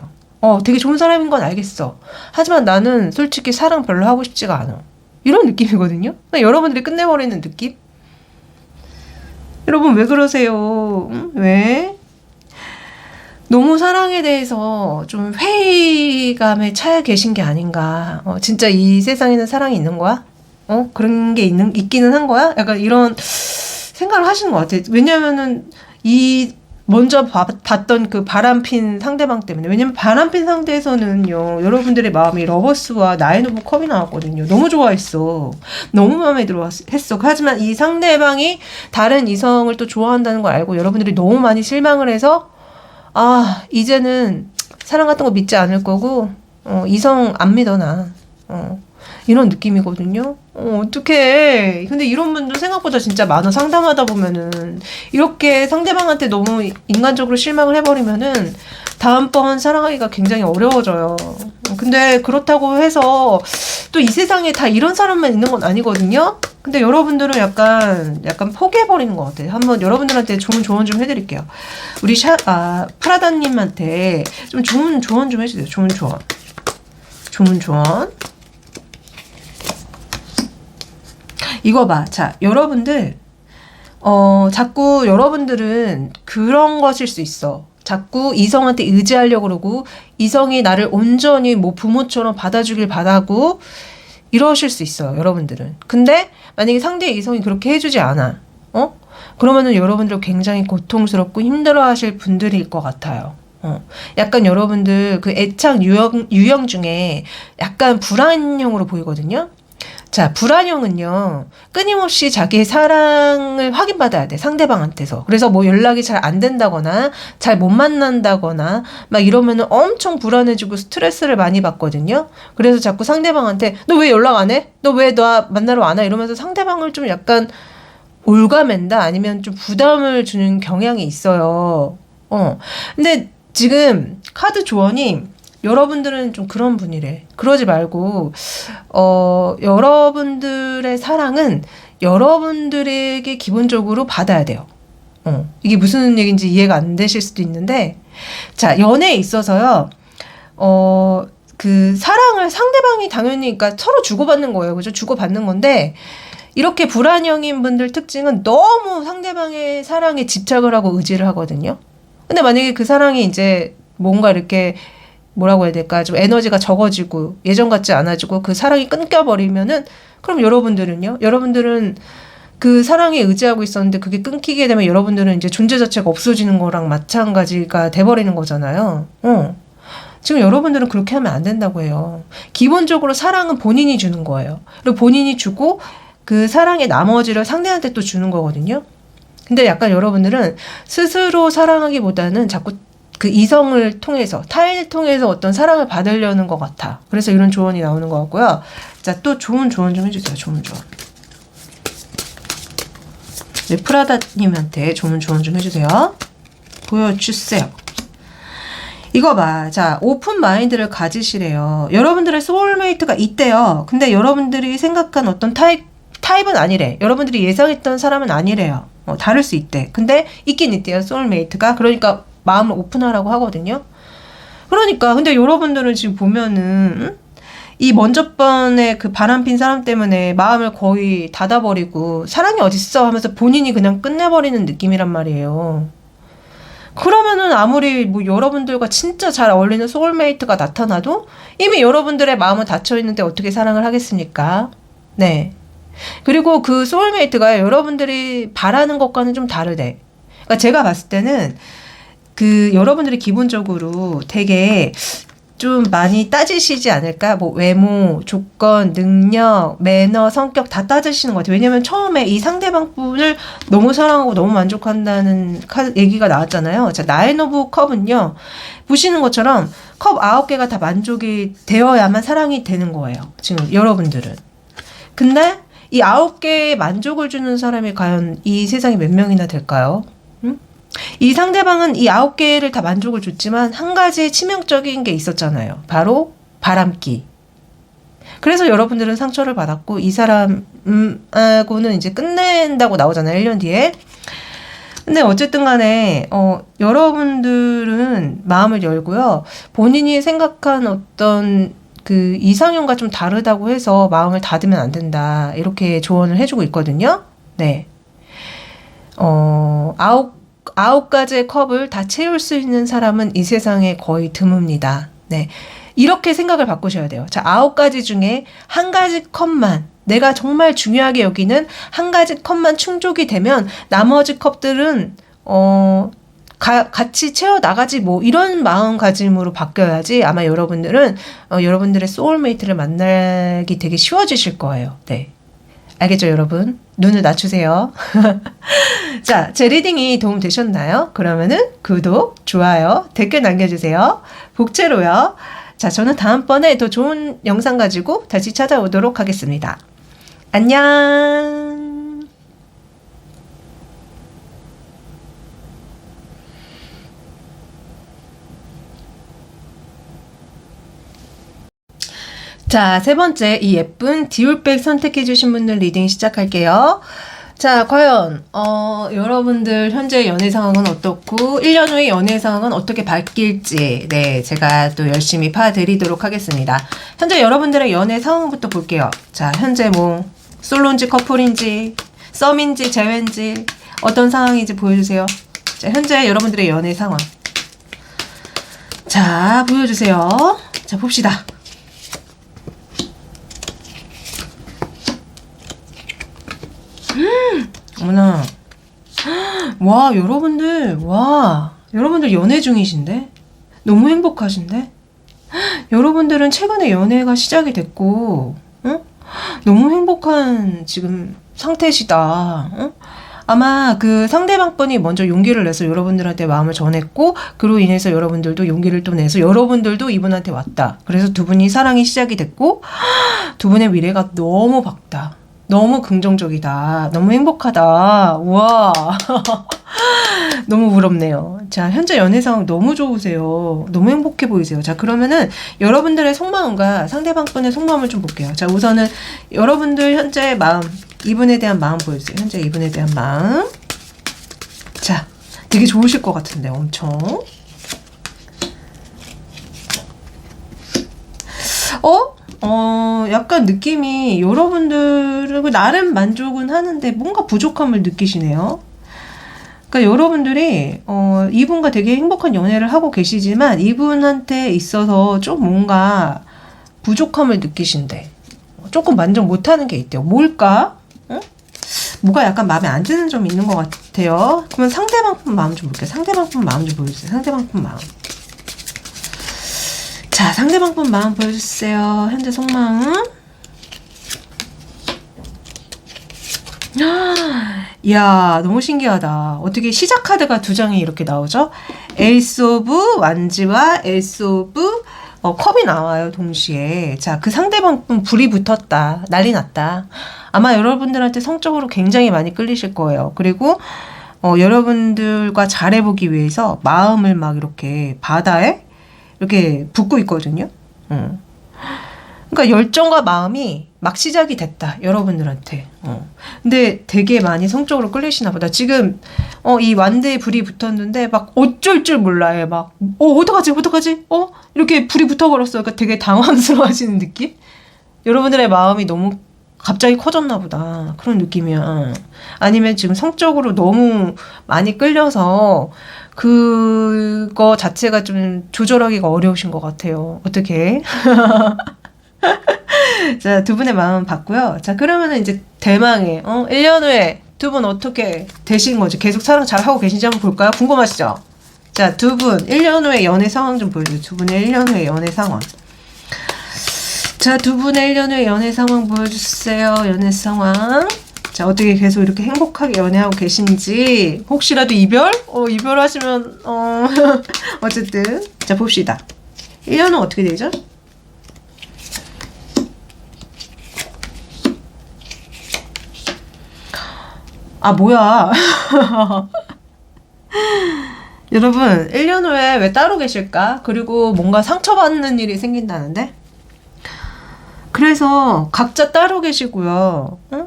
되게 좋은 사람인 건 알겠어. 하지만 나는 솔직히 사랑 별로 하고 싶지가 않아. 이런 느낌이거든요. 그러니까 여러분들이 끝내버리는 느낌? 여러분 왜 그러세요? 왜? 너무 사랑에 대해서 좀 회의감에 차여 계신 게 아닌가. 진짜 이 세상에는 사랑이 있는 거야? 그런 게 있기는 한 거야? 약간 이런 생각을 하시는 것 같아요. 왜냐면은 이 먼저 봤던 그 바람핀 상대방 때문에. 왜냐면 바람핀 상대에서는요, 여러분들의 마음이 러버스와 나인 오브 컵이 나왔거든요. 너무 좋아했어. 너무 마음에 들어 했어. 하지만 이 상대방이 다른 이성을 또 좋아한다는 걸 알고 여러분들이 너무 많이 실망을 해서, 아, 이제는 사랑 같은 거 믿지 않을 거고, 이성 안 믿어, 나. 이런 느낌이거든요. 어떡해. 근데 이런 분들 생각보다 진짜 많아. 상담하다 보면은. 이렇게 상대방한테 너무 인간적으로 실망을 해버리면은 다음번 사랑하기가 굉장히 어려워져요. 근데 그렇다고 해서 또 이 세상에 다 이런 사람만 있는 건 아니거든요. 근데 여러분들은 약간 포기해버리는 것 같아요. 한번 여러분들한테 좋은 조언 좀 해드릴게요. 우리 프라다님한테 좀 좋은 조언 좀 해주세요. 좋은 조언. 이거 봐. 자, 여러분들, 자꾸 여러분들은 그런 것일 수 있어. 자꾸 이성한테 의지하려고 그러고, 이성이 나를 온전히 뭐 부모처럼 받아주길 바라고, 이러실 수 있어요, 여러분들은. 근데, 만약에 상대의 이성이 그렇게 해주지 않아. 그러면은 여러분들 굉장히 고통스럽고 힘들어 하실 분들일 것 같아요. 약간 여러분들 그 애착 유형 중에 약간 불안형으로 보이거든요. 자, 불안형은요, 끊임없이 자기의 사랑을 확인받아야 돼, 상대방한테서. 그래서 뭐 연락이 잘 안 된다거나, 잘 못 만난다거나, 막 이러면은 엄청 불안해지고 스트레스를 많이 받거든요. 그래서 자꾸 상대방한테, 너 왜 연락 안 해? 너 왜 나 만나러 안 와? 이러면서 상대방을 좀 약간 올가맨다? 아니면 좀 부담을 주는 경향이 있어요. 근데 지금 카드 조언이, 여러분들은 좀 그런 분이래. 그러지 말고, 여러분들의 사랑은 여러분들에게 기본적으로 받아야 돼요. 이게 무슨 얘기인지 이해가 안 되실 수도 있는데, 자, 연애에 있어서요, 그 사랑을 상대방이 당연히, 그러니까 서로 주고받는 거예요. 그죠? 주고받는 건데, 이렇게 불안형인 분들 특징은 너무 상대방의 사랑에 집착을 하고 의지를 하거든요. 근데 만약에 그 사랑이 이제 뭔가 이렇게 뭐라고 해야 될까? 좀 에너지가 적어지고 예전 같지 않아지고 그 사랑이 끊겨버리면은, 그럼 여러분들은 그 사랑에 의지하고 있었는데 그게 끊기게 되면 여러분들은 이제 존재 자체가 없어지는 거랑 마찬가지가 돼버리는 거잖아요. 지금 여러분들은 그렇게 하면 안 된다고 해요. 기본적으로 사랑은 본인이 주는 거예요. 그리고 본인이 주고 그 사랑의 나머지를 상대한테 또 주는 거거든요. 근데 약간 여러분들은 스스로 사랑하기보다는 자꾸 그 이성을 통해서, 타인을 통해서 어떤 사랑을 받으려는 것 같아. 그래서 이런 조언이 나오는 것 같고요. 자, 또 좋은 조언 좀 해주세요. 좋은 조언. 네, 프라다님한테 좋은 조언 좀 해주세요. 보여주세요. 이거 봐. 자, 오픈 마인드를 가지시래요. 여러분들의 소울메이트가 있대요. 근데 여러분들이 생각한 어떤 타입은 아니래. 여러분들이 예상했던 사람은 아니래요. 다를 수 있대. 근데 있긴 있대요. 소울메이트가. 그러니까 마음을 오픈하라고 하거든요. 그러니까 근데 여러분들은 지금 보면은 이 먼저 번에 그 바람핀 사람 때문에 마음을 거의 닫아버리고 사랑이 어딨어 하면서 본인이 그냥 끝내버리는 느낌이란 말이에요. 그러면은 아무리 뭐 여러분들과 진짜 잘 어울리는 소울메이트가 나타나도 이미 여러분들의 마음은 닫혀있는데 어떻게 사랑을 하겠습니까? 네. 그리고 그 소울메이트가 여러분들이 바라는 것과는 좀 다르대. 그러니까 제가 봤을 때는 그 여러분들이 기본적으로 되게 좀 많이 따지시지 않을까? 뭐 외모, 조건, 능력, 매너, 성격 다 따지시는 것 같아요. 왜냐면 처음에 이 상대방 분을 너무 사랑하고 너무 만족한다는 얘기가 나왔잖아요. 자, 나인 오브 컵은요. 보시는 것처럼 컵 9개가 다 만족이 되어야만 사랑이 되는 거예요. 지금 여러분들은. 근데 이 9개의 만족을 주는 사람이 과연 이 세상에 몇 명이나 될까요? 이 상대방은 이 9개를 다 만족을 줬지만 한 가지 치명적인 게 있었잖아요. 바로 바람기. 그래서 여러분들은 상처를 받았고 이 사람하고는 이제 끝낸다고 나오잖아요. 1년 뒤에. 근데 어쨌든 간에 여러분들은 마음을 열고요. 본인이 생각한 어떤 그 이상형과 좀 다르다고 해서 마음을 닫으면 안 된다. 이렇게 조언을 해주고 있거든요. 네. 9가지의 컵을 다 채울 수 있는 사람은 이 세상에 거의 드뭅니다. 네. 이렇게 생각을 바꾸셔야 돼요. 자, 9가지 중에 한 가지 컵만, 내가 정말 중요하게 여기는 한 가지 컵만 충족이 되면 나머지 컵들은, 같이 채워나가지 뭐 이런 마음가짐으로 바뀌어야지 아마 여러분들은 여러분들의 소울메이트를 만나기 되게 쉬워지실 거예요. 네. 알겠죠, 여러분? 눈을 낮추세요. 자, 제 리딩이 도움 되셨나요? 그러면은 구독, 좋아요, 댓글 남겨주세요. 복채로요. 자, 저는 다음번에 더 좋은 영상 가지고 다시 찾아오도록 하겠습니다. 안녕. 자, 세 번째 이 예쁜 디올백 선택해주신 분들 리딩 시작할게요. 자, 과연 여러분들 현재 연애 상황은 어떻고 1년 후의 연애 상황은 어떻게 바뀔지 네, 제가 또 열심히 파드리도록 하겠습니다. 현재 여러분들의 연애 상황부터 볼게요. 자, 현재 뭐 솔로인지 커플인지 썸인지 재회인지 어떤 상황인지 보여주세요. 자, 현재 여러분들의 연애 상황. 자, 보여주세요. 자, 봅시다. 어머나. 와, 여러분들 연애 중이신데? 너무 행복하신데? 여러분들은 최근에 연애가 시작이 됐고, 응? 너무 행복한 지금 상태시다. 응? 아마 그 상대방분이 먼저 용기를 내서 여러분들한테 마음을 전했고, 그로 인해서 여러분들도 용기를 또 내서 여러분들도 이분한테 왔다. 그래서 두 분이 사랑이 시작이 됐고, 두 분의 미래가 너무 밝다. 너무 긍정적이다. 너무 행복하다. 우와. 너무 부럽네요. 자, 현재 연애 상황 너무 좋으세요. 너무 행복해 보이세요. 자, 그러면은 여러분들의 속마음과 상대방분의 속마음을 좀 볼게요. 자, 우선은 여러분들 현재 마음, 이분에 대한 마음 보여주세요. 현재 이분에 대한 마음. 자, 되게 좋으실 것 같은데, 엄청. 약간 느낌이 여러분들은 나름 만족은 하는데 뭔가 부족함을 느끼시네요. 그러니까 여러분들이 이분과 되게 행복한 연애를 하고 계시지만 이분한테 있어서 좀 뭔가 부족함을 느끼신대. 조금 만족 못하는 게 있대요. 뭘까? 응? 뭐가 약간 마음에 안 드는 점이 있는 것 같아요. 그러면 상대방분 마음 좀 볼게요. 상대방분 마음 좀 보여주세요. 상대방분 마음. 자, 상대방분 마음 보여주세요. 현재 속마음. 이야, 너무 신기하다. 어떻게 시작 카드가 두 장이 이렇게 나오죠? 에이스 오브 완지와 에이스 오브 컵이 나와요, 동시에. 자, 그 상대방분 불이 붙었다. 난리 났다. 아마 여러분들한테 성적으로 굉장히 많이 끌리실 거예요. 그리고 여러분들과 잘해보기 위해서 마음을 막 이렇게 바다에 이렇게 붓고 있거든요. 그러니까 열정과 마음이 막 시작이 됐다. 여러분들한테. 근데 되게 많이 성적으로 끌리시나 보다. 지금 이 완대에 불이 붙었는데 막 어쩔 줄 몰라요. 막 어떡하지? 이렇게 불이 붙어버렸어. 그러니까 되게 당황스러워하시는 느낌? 여러분들의 마음이 너무 갑자기 커졌나 보다. 그런 느낌이야. 아니면 지금 성적으로 너무 많이 끌려서 그거 자체가 좀 조절하기가 어려우신 것 같아요. 어떻게? 자, 두 분의 마음 봤고요. 자, 그러면은 이제 대망의 1년 후에 두 분 어떻게 되신 거지? 계속 사랑 잘 하고 계신지 한번 볼까요? 궁금하시죠? 자, 두 분 1년 후에 연애 상황 좀 보여줘요. 두 분의 1년 후에 연애 상황. 자, 두 분의 1년 후에 연애 상황 보여주세요. 연애 상황. 자, 어떻게 계속 이렇게 행복하게 연애하고 계신지. 혹시라도 이별? 이별하시면 어쨌든 자, 봅시다. 1년 후 어떻게 되죠? 아, 뭐야. 여러분, 1년 후에 왜 따로 계실까? 그리고 뭔가 상처받는 일이 생긴다는데? 그래서 각자 따로 계시고요. 응?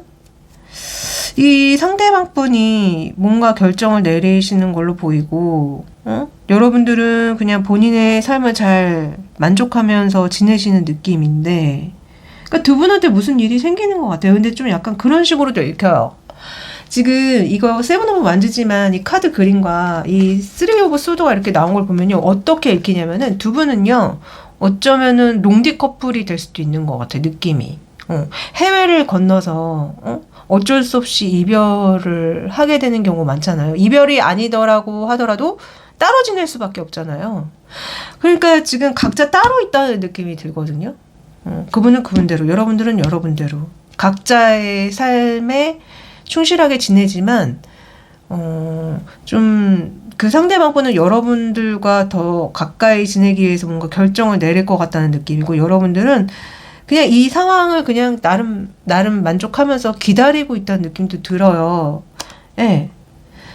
이 상대방분이 뭔가 결정을 내리시는 걸로 보이고, 여러분들은 그냥 본인의 삶을 잘 만족하면서 지내시는 느낌인데, 그러니까 두 분한테 무슨 일이 생기는 것 같아요. 근데 좀 약간 그런 식으로도 읽혀요. 지금 이거 세븐 오브 완즈지만 이 카드 그림과 이 쓰리 오브 소드가 이렇게 나온 걸 보면요. 어떻게 읽히냐면은 두 분은요. 어쩌면은 롱디 커플이 될 수도 있는 것 같아요. 느낌이. 해외를 건너서 어쩔 수 없이 이별을 하게 되는 경우 많잖아요. 이별이 아니더라고 하더라도 따로 지낼 수밖에 없잖아요. 그러니까 지금 각자 따로 있다는 느낌이 들거든요. 그분은 그분대로, 여러분들은 여러분대로 각자의 삶에 충실하게 지내지만 좀 그 상대방분은 여러분들과 더 가까이 지내기 위해서 뭔가 결정을 내릴 것 같다는 느낌이고, 여러분들은 그냥 이 상황을 그냥 나름 만족하면서 기다리고 있다는 느낌도 들어요. 예.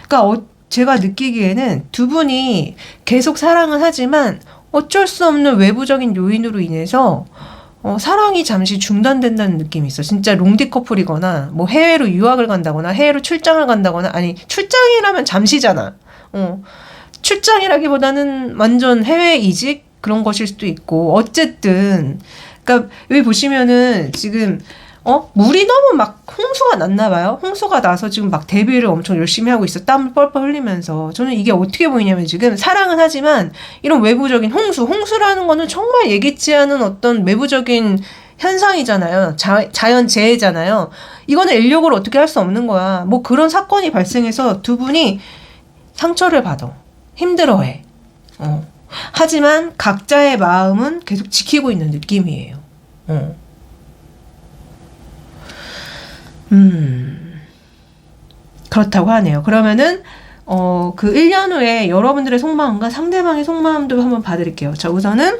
그러니까 제가 느끼기에는 두 분이 계속 사랑은 하지만 어쩔 수 없는 외부적인 요인으로 인해서 사랑이 잠시 중단된다는 느낌이 있어. 진짜 롱디 커플이거나 뭐 해외로 유학을 간다거나 해외로 출장을 간다거나, 아니 출장이라면 잠시잖아. 출장이라기보다는 완전 해외 이직 그런 것일 수도 있고, 어쨌든 그러니까 여기 보시면은 지금 물이 너무 막 홍수가 났나 봐요. 홍수가 나서 지금 막 데뷔를 엄청 열심히 하고 있어. 땀을 뻘뻘 흘리면서. 저는 이게 어떻게 보이냐면, 지금 사랑은 하지만 이런 외부적인 홍수라는 거는 정말 예기치 않은 어떤 외부적인 현상이잖아요. 자연재해잖아요. 이거는 인력으로 어떻게 할 수 없는 거야. 뭐 그런 사건이 발생해서 두 분이 상처를 받아. 힘들어해. 하지만 각자의 마음은 계속 지키고 있는 느낌이에요. 그렇다고 하네요. 그러면은 그 1년 후에 여러분들의 속마음과 상대방의 속마음도 한번 봐드릴게요. 자, 우선은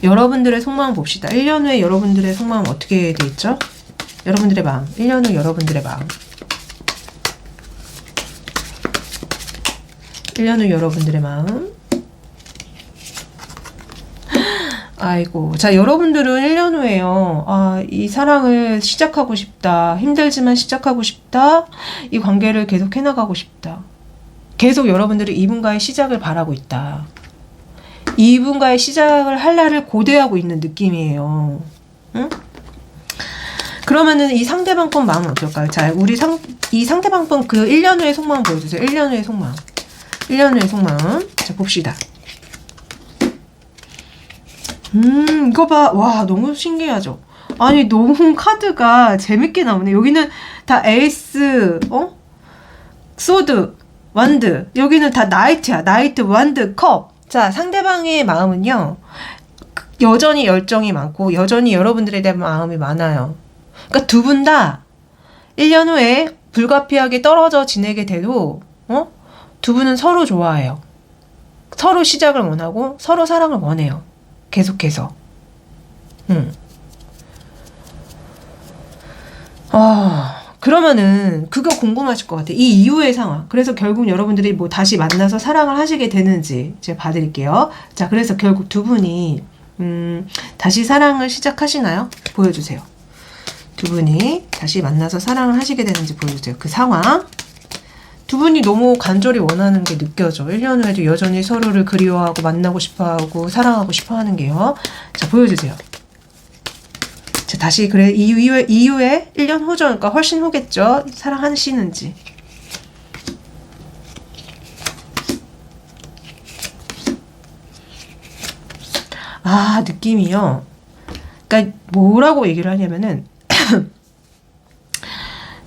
여러분들의 속마음 봅시다. 1년 후에 여러분들의 속마음 어떻게 돼 있죠? 여러분들의 마음. 1년 후 여러분들의 마음. 1년 후 여러분들의 마음. 아이고. 자, 여러분들은 1년 후에요. 이 사랑을 시작하고 싶다. 힘들지만 시작하고 싶다. 이 관계를 계속 해나가고 싶다. 계속 여러분들은 이분과의 시작을 바라고 있다. 이분과의 시작을 할 날을 고대하고 있는 느낌이에요. 응? 그러면은 이 상대방 분 마음은 어떨까요? 자, 이 상대방 분 그 1년 후의 속마음 보여주세요. 1년 후의 속마음. 1년 후의 속마음. 자, 봅시다. 이거 봐. 와, 너무 신기하죠? 아니, 너무 카드가 재밌게 나오네. 여기는 다 에이스, 소드, 완드. 여기는 다 나이트야. 나이트, 완드, 컵. 자, 상대방의 마음은요, 여전히 열정이 많고, 여전히 여러분들에 대한 마음이 많아요. 그러니까 두 분 다 1년 후에 불가피하게 떨어져 지내게 돼도, 두 분은 서로 좋아해요. 서로 시작을 원하고, 서로 사랑을 원해요. 계속해서. 그러면은 그거 궁금하실 것 같아요. 이 이후의 상황. 그래서 결국 여러분들이 뭐 다시 만나서 사랑을 하시게 되는지 제가 봐드릴게요. 자, 그래서 결국 두 분이 다시 사랑을 시작하시나요? 보여주세요. 두 분이 다시 만나서 사랑을 하시게 되는지 보여주세요. 그 상황. 두 분이 너무 간절히 원하는 게 느껴져. 1년 후에도 여전히 서로를 그리워하고 만나고 싶어하고 사랑하고 싶어하는 게요. 자, 보여주세요. 자, 다시 그래 이후에 1년 후죠. 그러니까 훨씬 후겠죠. 사랑하시는지. 느낌이요. 그러니까 뭐라고 얘기를 하냐면은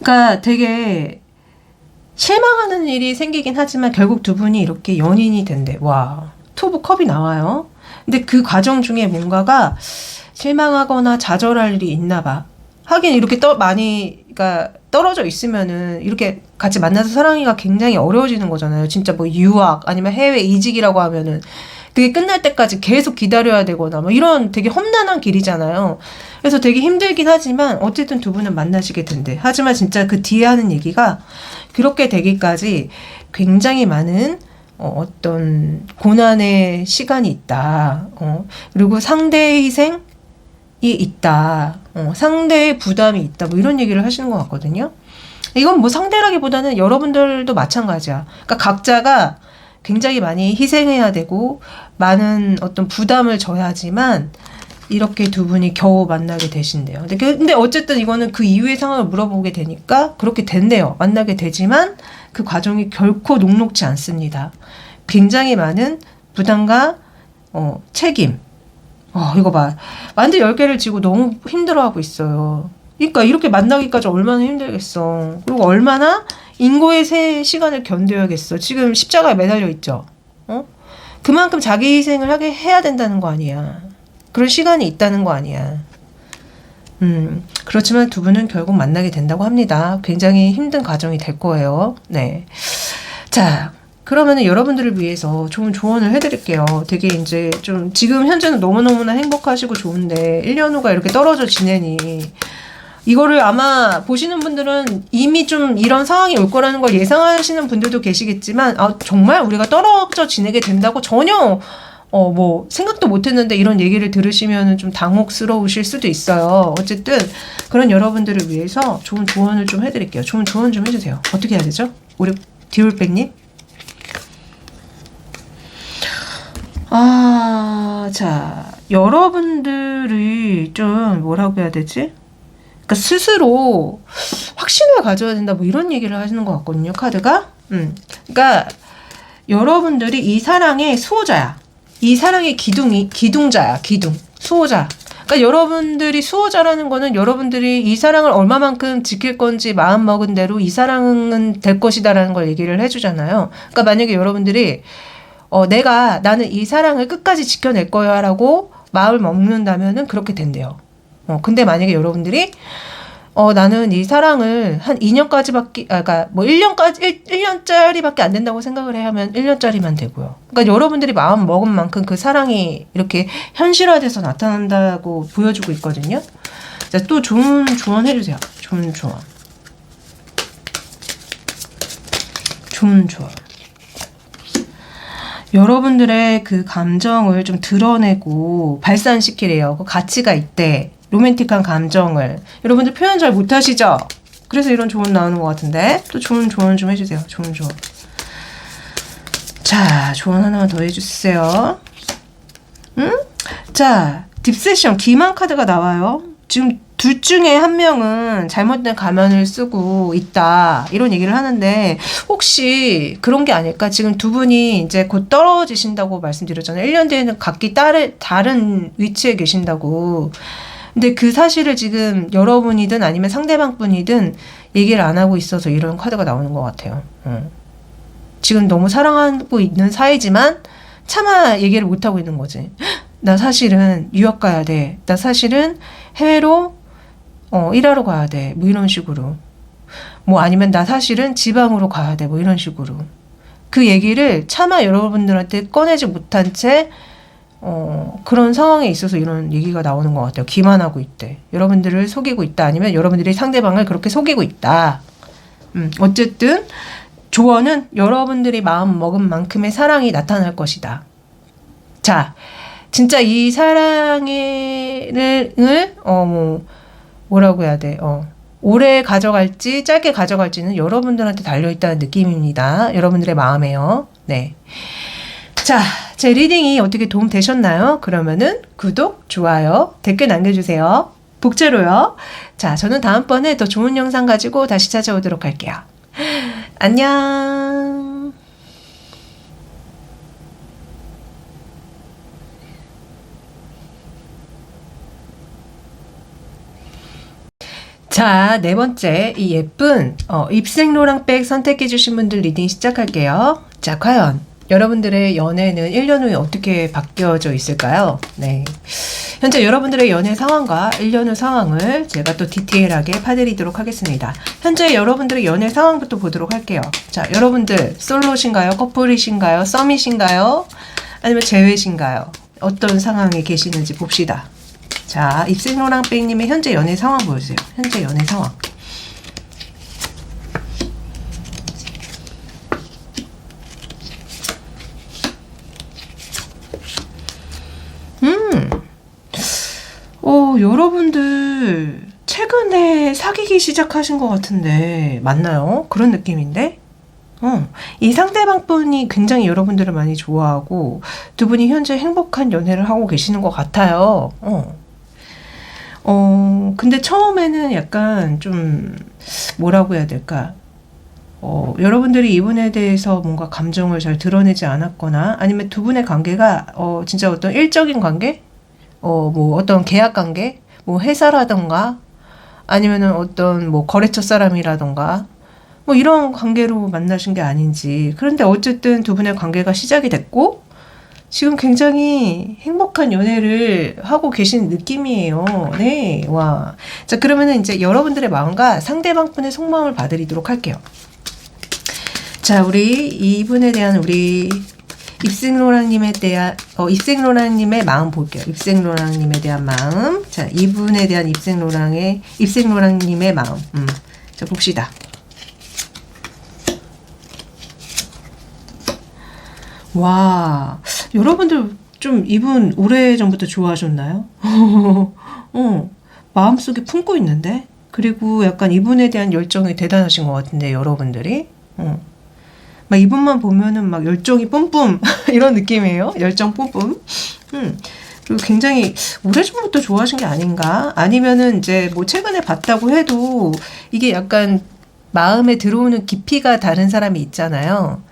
그러니까 되게 실망하는 일이 생기긴 하지만 결국 두 분이 이렇게 연인이 된대. 와, 투브 컵이 나와요. 근데 그 과정 중에 뭔가가 실망하거나 좌절할 일이 있나 봐. 하긴 이렇게 그러니까 떨어져 있으면은 이렇게 같이 만나서 사랑하기가 굉장히 어려워지는 거잖아요. 진짜 뭐 유학 아니면 해외 이직이라고 하면은 그게 끝날 때까지 계속 기다려야 되거나 뭐 이런 되게 험난한 길이잖아요. 그래서 되게 힘들긴 하지만 어쨌든 두 분은 만나시게 된대. 하지만 진짜 그 뒤에 하는 얘기가 그렇게 되기까지 굉장히 많은 어떤 고난의 시간이 있다. 그리고 상대의 희생이 있다. 상대의 부담이 있다. 뭐 이런 얘기를 하시는 것 같거든요. 이건 뭐 상대라기보다는 여러분들도 마찬가지야. 그러니까 각자가 굉장히 많이 희생해야 되고 많은 어떤 부담을 져야 하지만 이렇게 두 분이 겨우 만나게 되신대요. 근데 어쨌든 이거는 그 이후의 상황을 물어보게 되니까 그렇게 된대요. 만나게 되지만 그 과정이 결코 녹록지 않습니다. 굉장히 많은 부담과 책임. 이거 봐. 완전 10개를 지고 너무 힘들어하고 있어요. 그러니까 이렇게 만나기까지 얼마나 힘들겠어. 그리고 얼마나 인고의 새 시간을 견뎌야겠어. 지금 십자가에 매달려 있죠. 어? 그만큼 자기 희생을 하게 해야 된다는 거 아니야. 그런 시간이 있다는 거 아니야. 그렇지만 두 분은 결국 만나게 된다고 합니다. 굉장히 힘든 과정이 될 거예요. 네. 자, 그러면은 여러분들을 위해서 좋은 조언을 해드릴게요. 되게 이제 좀 지금 현재는 너무너무나 행복하시고 좋은데 1년 후가 이렇게 떨어져 지내니 이거를 아마 보시는 분들은 이미 좀 이런 상황이 올 거라는 걸 예상하시는 분들도 계시겠지만, 아, 정말 우리가 떨어져 지내게 된다고 전혀 뭐 생각도 못 했는데 이런 얘기를 들으시면 좀 당혹스러우실 수도 있어요. 어쨌든 그런 여러분들을 위해서 좋은 조언을 좀 해드릴게요. 좋은 조언 좀 해주세요. 어떻게 해야 되죠? 우리 디올백님? 자, 여러분들이 좀 뭐라고 해야 되지? 그러니까 스스로 확신을 가져야 된다 뭐 이런 얘기를 하시는 것 같거든요. 카드가. 그러니까 여러분들이 이 사랑의 수호자야. 이 사랑의 기둥자야. 수호자. 그러니까 여러분들이 수호자라는 거는 여러분들이 이 사랑을 얼마만큼 지킬 건지 마음 먹은 대로 이 사랑은 될 것이다라는 걸 얘기를 해주잖아요. 그러니까 만약에 여러분들이 나는 이 사랑을 끝까지 지켜낼 거야 라고 마음을 먹는다면은 그렇게 된대요. 근데 만약에 여러분들이 나는 이 사랑을 한 2년까지밖에, 그러니까 뭐 1년짜리밖에 안 된다고 생각을 해야 하면 1년짜리만 되고요. 그러니까 여러분들이 마음 먹은 만큼 그 사랑이 이렇게 현실화돼서 나타난다고 보여주고 있거든요. 자, 또 좋은 조언 해주세요. 좋은 조언. 여러분들의 그 감정을 좀 드러내고 발산시키래요. 그 가치가 있대. 로맨틱한 감정을. 여러분들 표현 잘 못하시죠? 그래서 이런 조언 나오는 것 같은데 또 좋은 조언 좀 해주세요. 좋은 조언. 자, 조언 하나만 더 해주세요. 자, 딥세션 기만 카드가 나와요. 지금 둘 중에 한 명은 잘못된 가면을 쓰고 있다 이런 얘기를 하는데 혹시 그런 게 아닐까? 지금 두 분이 이제 곧 떨어지신다고 말씀드렸잖아요. 1년 뒤에는 각기 다른 위치에 계신다고. 근데 그 사실을 지금 여러분이든 아니면 상대방 분이든 얘기를 안 하고 있어서 이런 카드가 나오는 것 같아요. 지금 너무 사랑하고 있는 사이지만 차마 얘기를 못 하고 있는 거지. 나 사실은 유학 가야 돼. 나 사실은 해외로 일하러 가야 돼. 뭐 이런 식으로. 뭐 아니면 나 사실은 지방으로 가야 돼. 뭐 이런 식으로. 그 얘기를 차마 여러분들한테 꺼내지 못한 채 그런 상황에 있어서 이런 얘기가 나오는 것 같아요. 기만하고 있대. 여러분들을 속이고 있다. 아니면 여러분들이 상대방을 그렇게 속이고 있다. 어쨌든 조언은 여러분들이 마음 먹은 만큼의 사랑이 나타날 것이다. 자, 진짜 이 사랑을 뭐라고 해야 돼? 오래 가져갈지 짧게 가져갈지는 여러분들한테 달려있다는 느낌입니다. 여러분들의 마음에요. 네. 자, 제 리딩이 어떻게 도움 되셨나요? 그러면은 구독, 좋아요, 댓글 남겨주세요. 복제로요. 자, 저는 다음번에 더 좋은 영상 가지고 다시 찾아오도록 할게요. 안녕. 자, 네 번째 이 예쁜 입생 로랑백 선택해주신 분들 리딩 시작할게요. 자, 과연 여러분들의 연애는 1년 후에 어떻게 바뀌어져 있을까요? 네. 현재 여러분들의 연애 상황과 1년 후 상황을 제가 또 디테일하게 파드리도록 하겠습니다. 현재 여러분들의 연애 상황부터 보도록 할게요. 자, 여러분들 솔로신가요? 커플이신가요? 썸이신가요? 아니면 재회신가요? 어떤 상황에 계시는지 봅시다. 자, 입생로랑백님의 현재 연애 상황 보여주세요. 현재 연애 상황. 여러분들 최근에 사귀기 시작하신 것 같은데 맞나요? 그런 느낌인데? 이 상대방 분이 굉장히 여러분들을 많이 좋아하고 두 분이 현재 행복한 연애를 하고 계시는 것 같아요. 근데 처음에는 약간 좀 뭐라고 해야 될까? 여러분들이 이분에 대해서 뭔가 감정을 잘 드러내지 않았거나 아니면 두 분의 관계가 진짜 어떤 일적인 관계? 뭐 어떤 계약 관계? 뭐 회사라던가 아니면은 어떤 뭐 거래처 사람이라던가 뭐 이런 관계로 만나신 게 아닌지. 그런데 어쨌든 두 분의 관계가 시작이 됐고 지금 굉장히 행복한 연애를 하고 계신 느낌이에요. 네, 와. 자, 그러면은 이제 여러분들의 마음과 상대방 분의 속마음을 봐드리도록 할게요. 자, 우리 이분에 대한 우리 입생로랑님에 대한 입생로랑님의 마음 볼게요. 입생로랑님에 대한 마음. 자, 이분에 대한 입생로랑님의 마음. 자, 봅시다. 와, 여러분들 좀 이분 오래전부터 좋아하셨나요? 마음속에 품고 있는데? 그리고 약간 이분에 대한 열정이 대단하신 것 같은데, 여러분들이. 막 이분만 보면은 막 열정이 뿜뿜 이런 느낌이에요. 열정 뿜뿜. 그리고 굉장히 오래전부터 좋아하신 게 아닌가? 아니면은 이제 뭐 최근에 봤다고 해도 이게 약간 마음에 들어오는 깊이가 다른 사람이 있잖아요.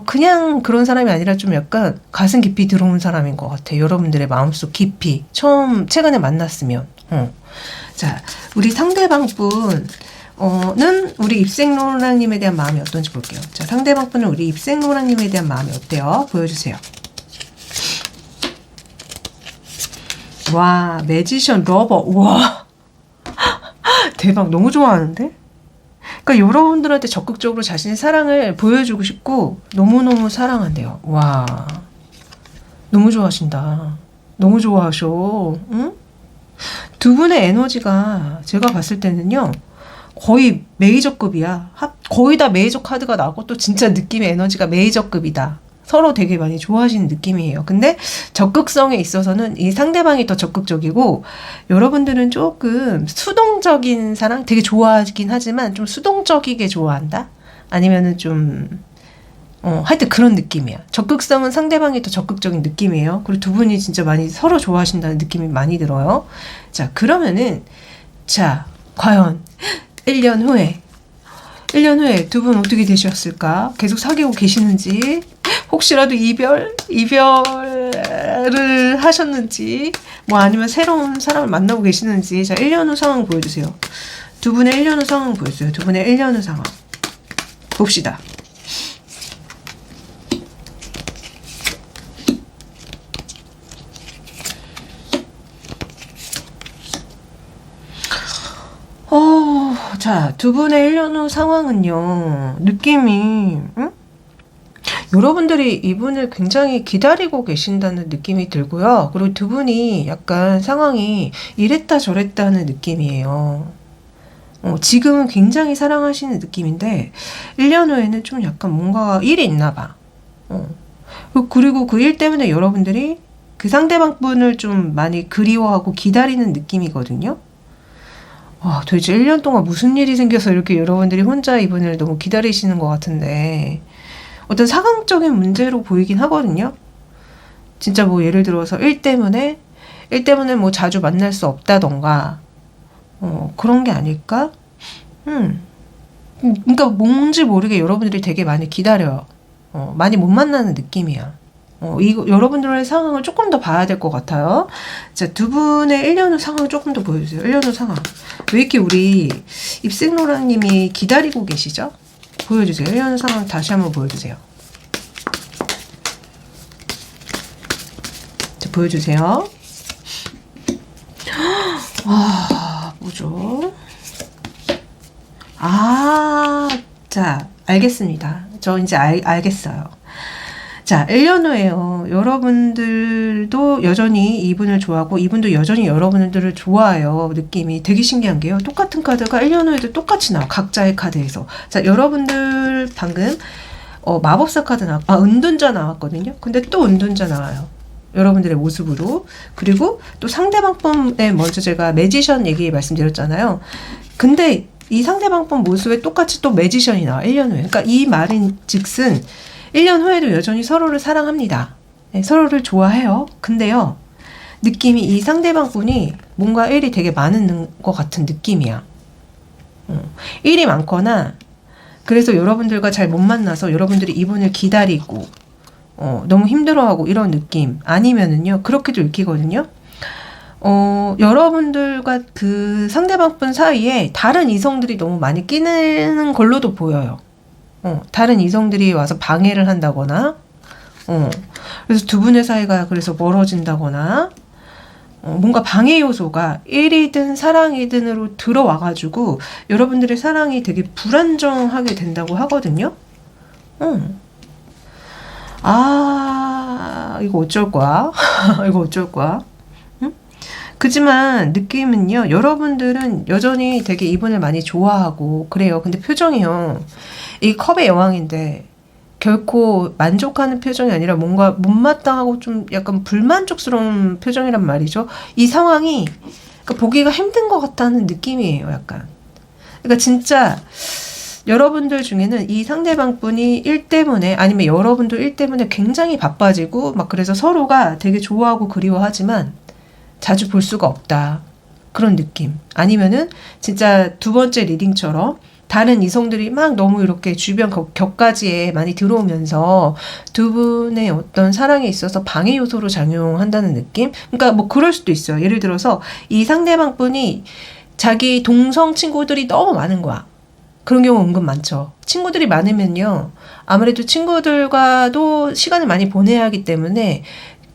그냥 그런 사람이 아니라 좀 약간 가슴 깊이 들어온 사람인 것 같아요. 여러분들의 마음속 깊이. 최근에 만났으면. 자, 우리 상대방 분은 우리 입생로랑님에 대한 마음이 어떤지 볼게요. 자, 상대방 분은 우리 입생로랑님에 대한 마음이 어때요? 보여주세요. 와, 매지션, 러버. 와. 대박. 너무 좋아하는데? 그러니까 여러분들한테 적극적으로 자신의 사랑을 보여주고 싶고 너무너무 사랑한대요. 와, 너무 좋아하신다. 너무 좋아하셔. 응? 두 분의 에너지가 제가 봤을 때는요 거의 메이저급이야. 거의 다 메이저 카드가 나오고 또 진짜 느낌의 에너지가 메이저급이다. 서로 되게 많이 좋아하시는 느낌이에요. 근데 적극성에 있어서는 이 상대방이 더 적극적이고 여러분들은 조금 수동적인 사랑 되게 좋아하긴 하지만 좀 수동적이게 좋아한다? 아니면은 좀 하여튼 그런 느낌이야. 적극성은 상대방이 더 적극적인 느낌이에요. 그리고 두 분이 진짜 많이 서로 좋아하신다는 느낌이 많이 들어요. 자, 그러면은 자, 과연 1년 후에 두 분 어떻게 되셨을까? 계속 사귀고 계시는지, 혹시라도 이별을 하셨는지, 뭐 아니면 새로운 사람을 만나고 계시는지. 자, 1년 후 상황 보여주세요. 두 분의 1년 후 상황 보여주세요. 두 분의 1년 후 상황 봅시다. 자, 두 분의 1년 후 상황은요, 느낌이, 여러분들이 이분을 굉장히 기다리고 계신다는 느낌이 들고요. 그리고 두 분이 약간 상황이 이랬다 저랬다 하는 느낌이에요. 지금은 굉장히 사랑하시는 느낌인데, 1년 후에는 좀 약간 뭔가 일이 있나 봐. 그리고 그 일 때문에 여러분들이 그 상대방 분을 좀 많이 그리워하고 기다리는 느낌이거든요. 와, 도대체 1년 동안 무슨 일이 생겨서 이렇게 여러분들이 혼자 이분을 너무 기다리시는 것 같은데, 어떤 사강적인 문제로 보이긴 하거든요. 진짜 뭐 예를 들어서 일 때문에 뭐 자주 만날 수 없다던가, 그런 게 아닐까? 그러니까 뭔지 모르게 여러분들이 되게 많이 기다려요. 많이 못 만나는 느낌이야. 이거 여러분들의 상황을 조금 더 봐야 될 것 같아요. 자, 두 분의 1년 후 상황을 조금 더 보여주세요. 1년 후 상황. 왜 이렇게 우리 입생로랑님이 기다리고 계시죠? 보여주세요. 1년 후 상황 다시 한번 보여주세요. 자, 보여주세요. 뭐죠? 자, 알겠습니다. 저 이제 알겠어요. 자, 1년 후에요. 여러분들도 여전히 이분을 좋아하고 이분도 여전히 여러분들을 좋아해요. 느낌이 되게 신기한 게요. 똑같은 카드가 1년 후에도 똑같이 나와. 각자의 카드에서. 자, 여러분들 방금 마법사 카드 은둔자 나왔거든요. 근데 또 은둔자 나와요. 여러분들의 모습으로. 그리고 또 상대방분에 먼저 제가 매지션 얘기 말씀드렸잖아요. 근데 이 상대방분 모습에 똑같이 또 매지션이 나와. 1년 후에. 그러니까 이 말인 즉슨 1년 후에도 여전히 서로를 사랑합니다. 네, 서로를 좋아해요. 근데요, 느낌이 이 상대방 분이 뭔가 일이 되게 많은 것 같은 느낌이야. 일이 많거나, 그래서 여러분들과 잘 못 만나서 여러분들이 이분을 기다리고, 너무 힘들어하고 이런 느낌. 아니면은요, 그렇게도 읽히거든요. 여러분들과 그 상대방 분 사이에 다른 이성들이 너무 많이 끼는 걸로도 보여요. 다른 이성들이 와서 방해를 한다거나, 그래서 두 분의 사이가 그래서 멀어진다거나, 뭔가 방해 요소가 일이든 사랑이든으로 들어와가지고 여러분들의 사랑이 되게 불안정하게 된다고 하거든요. 이거 어쩔 거야? 이거 어쩔 거야? 응? 그지만 느낌은요, 여러분들은 여전히 되게 이분을 많이 좋아하고 그래요. 근데 표정이요, 이 컵의 여왕인데 결코 만족하는 표정이 아니라 뭔가 못마땅하고 좀 약간 불만족스러운 표정이란 말이죠. 이 상황이 그러니까 보기가 힘든 것 같다는 느낌이에요, 약간. 그러니까 진짜 여러분들 중에는 이 상대방 분이 일 때문에, 아니면 여러분도 일 때문에 굉장히 바빠지고 막 그래서 서로가 되게 좋아하고 그리워하지만 자주 볼 수가 없다, 그런 느낌. 아니면은 진짜 두 번째 리딩처럼 다른 이성들이 막 너무 이렇게 주변 격까지에 많이 들어오면서 두 분의 어떤 사랑에 있어서 방해 요소로 작용한다는 느낌? 그러니까 뭐 그럴 수도 있어요. 예를 들어서 이 상대방 분이 자기 동성 친구들이 너무 많은 거야. 그런 경우 은근 많죠. 친구들이 많으면요, 아무래도 친구들과도 시간을 많이 보내야 하기 때문에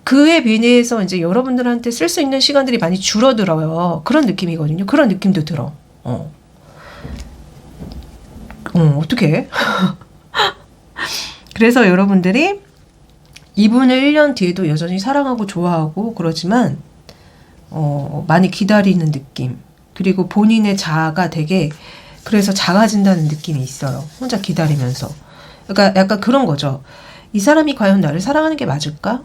그에 비해서 이제 여러분들한테 쓸 수 있는 시간들이 많이 줄어들어요. 그런 느낌이거든요. 그런 느낌도 들어. 어떡해? 그래서 여러분들이 이분을 1년 뒤에도 여전히 사랑하고 좋아하고 그러지만 많이 기다리는 느낌, 그리고 본인의 자아가 되게 그래서 작아진다는 느낌이 있어요. 혼자 기다리면서. 그러니까 약간 그런 거죠. 이 사람이 과연 나를 사랑하는 게 맞을까?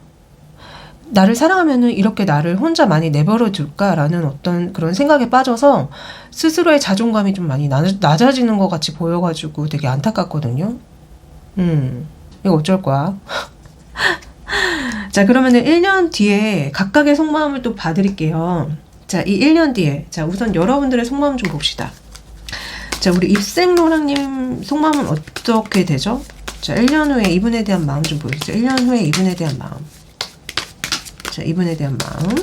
나를 사랑하면은 이렇게 나를 혼자 많이 내버려 둘까라는 어떤 그런 생각에 빠져서 스스로의 자존감이 좀 많이 낮아지는 것 같이 보여가지고 되게 안타깝거든요. 이거 어쩔 거야? 자, 그러면은 1년 뒤에 각각의 속마음을 또 봐드릴게요. 자, 이 1년 뒤에, 자, 우선 여러분들의 속마음 좀 봅시다. 자, 우리 입생로랑님 속마음은 어떻게 되죠? 자, 1년 후에 이분에 대한 마음 좀 보여주세요. 1년 후에 이분에 대한 마음. 자, 이분에 대한 마음.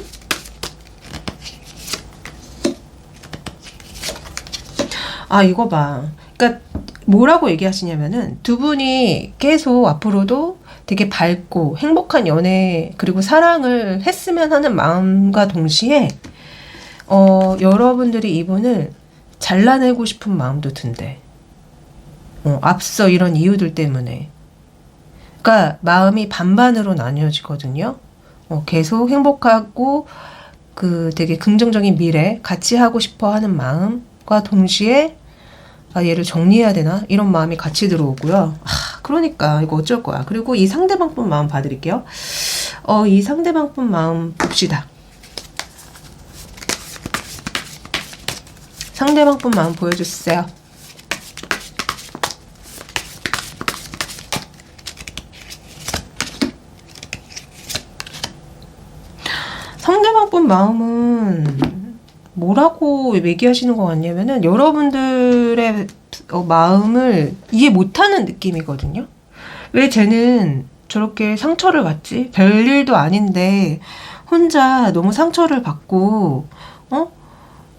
이거 봐. 그러니까 뭐라고 얘기하시냐면은 두 분이 계속 앞으로도 되게 밝고 행복한 연애 그리고 사랑을 했으면 하는 마음과 동시에 여러분들이 이분을 잘라내고 싶은 마음도 든대. 앞서 이런 이유들 때문에. 그러니까 마음이 반반으로 나뉘어지거든요. 계속 행복하고 그 되게 긍정적인 미래 같이 하고 싶어 하는 마음과 동시에 얘를 정리해야 되나? 이런 마음이 같이 들어오고요. 그러니까 이거 어쩔 거야. 그리고 이 상대방 분 마음 봐드릴게요. 이 상대방 분 마음 봅시다. 상대방 분 마음 보여주세요. 상대방 분 마음은 뭐라고 얘기하시는 것 같냐면은 여러분들의 마음을 이해 못하는 느낌이거든요. 왜 쟤는 저렇게 상처를 받지? 별일도 아닌데 혼자 너무 상처를 받고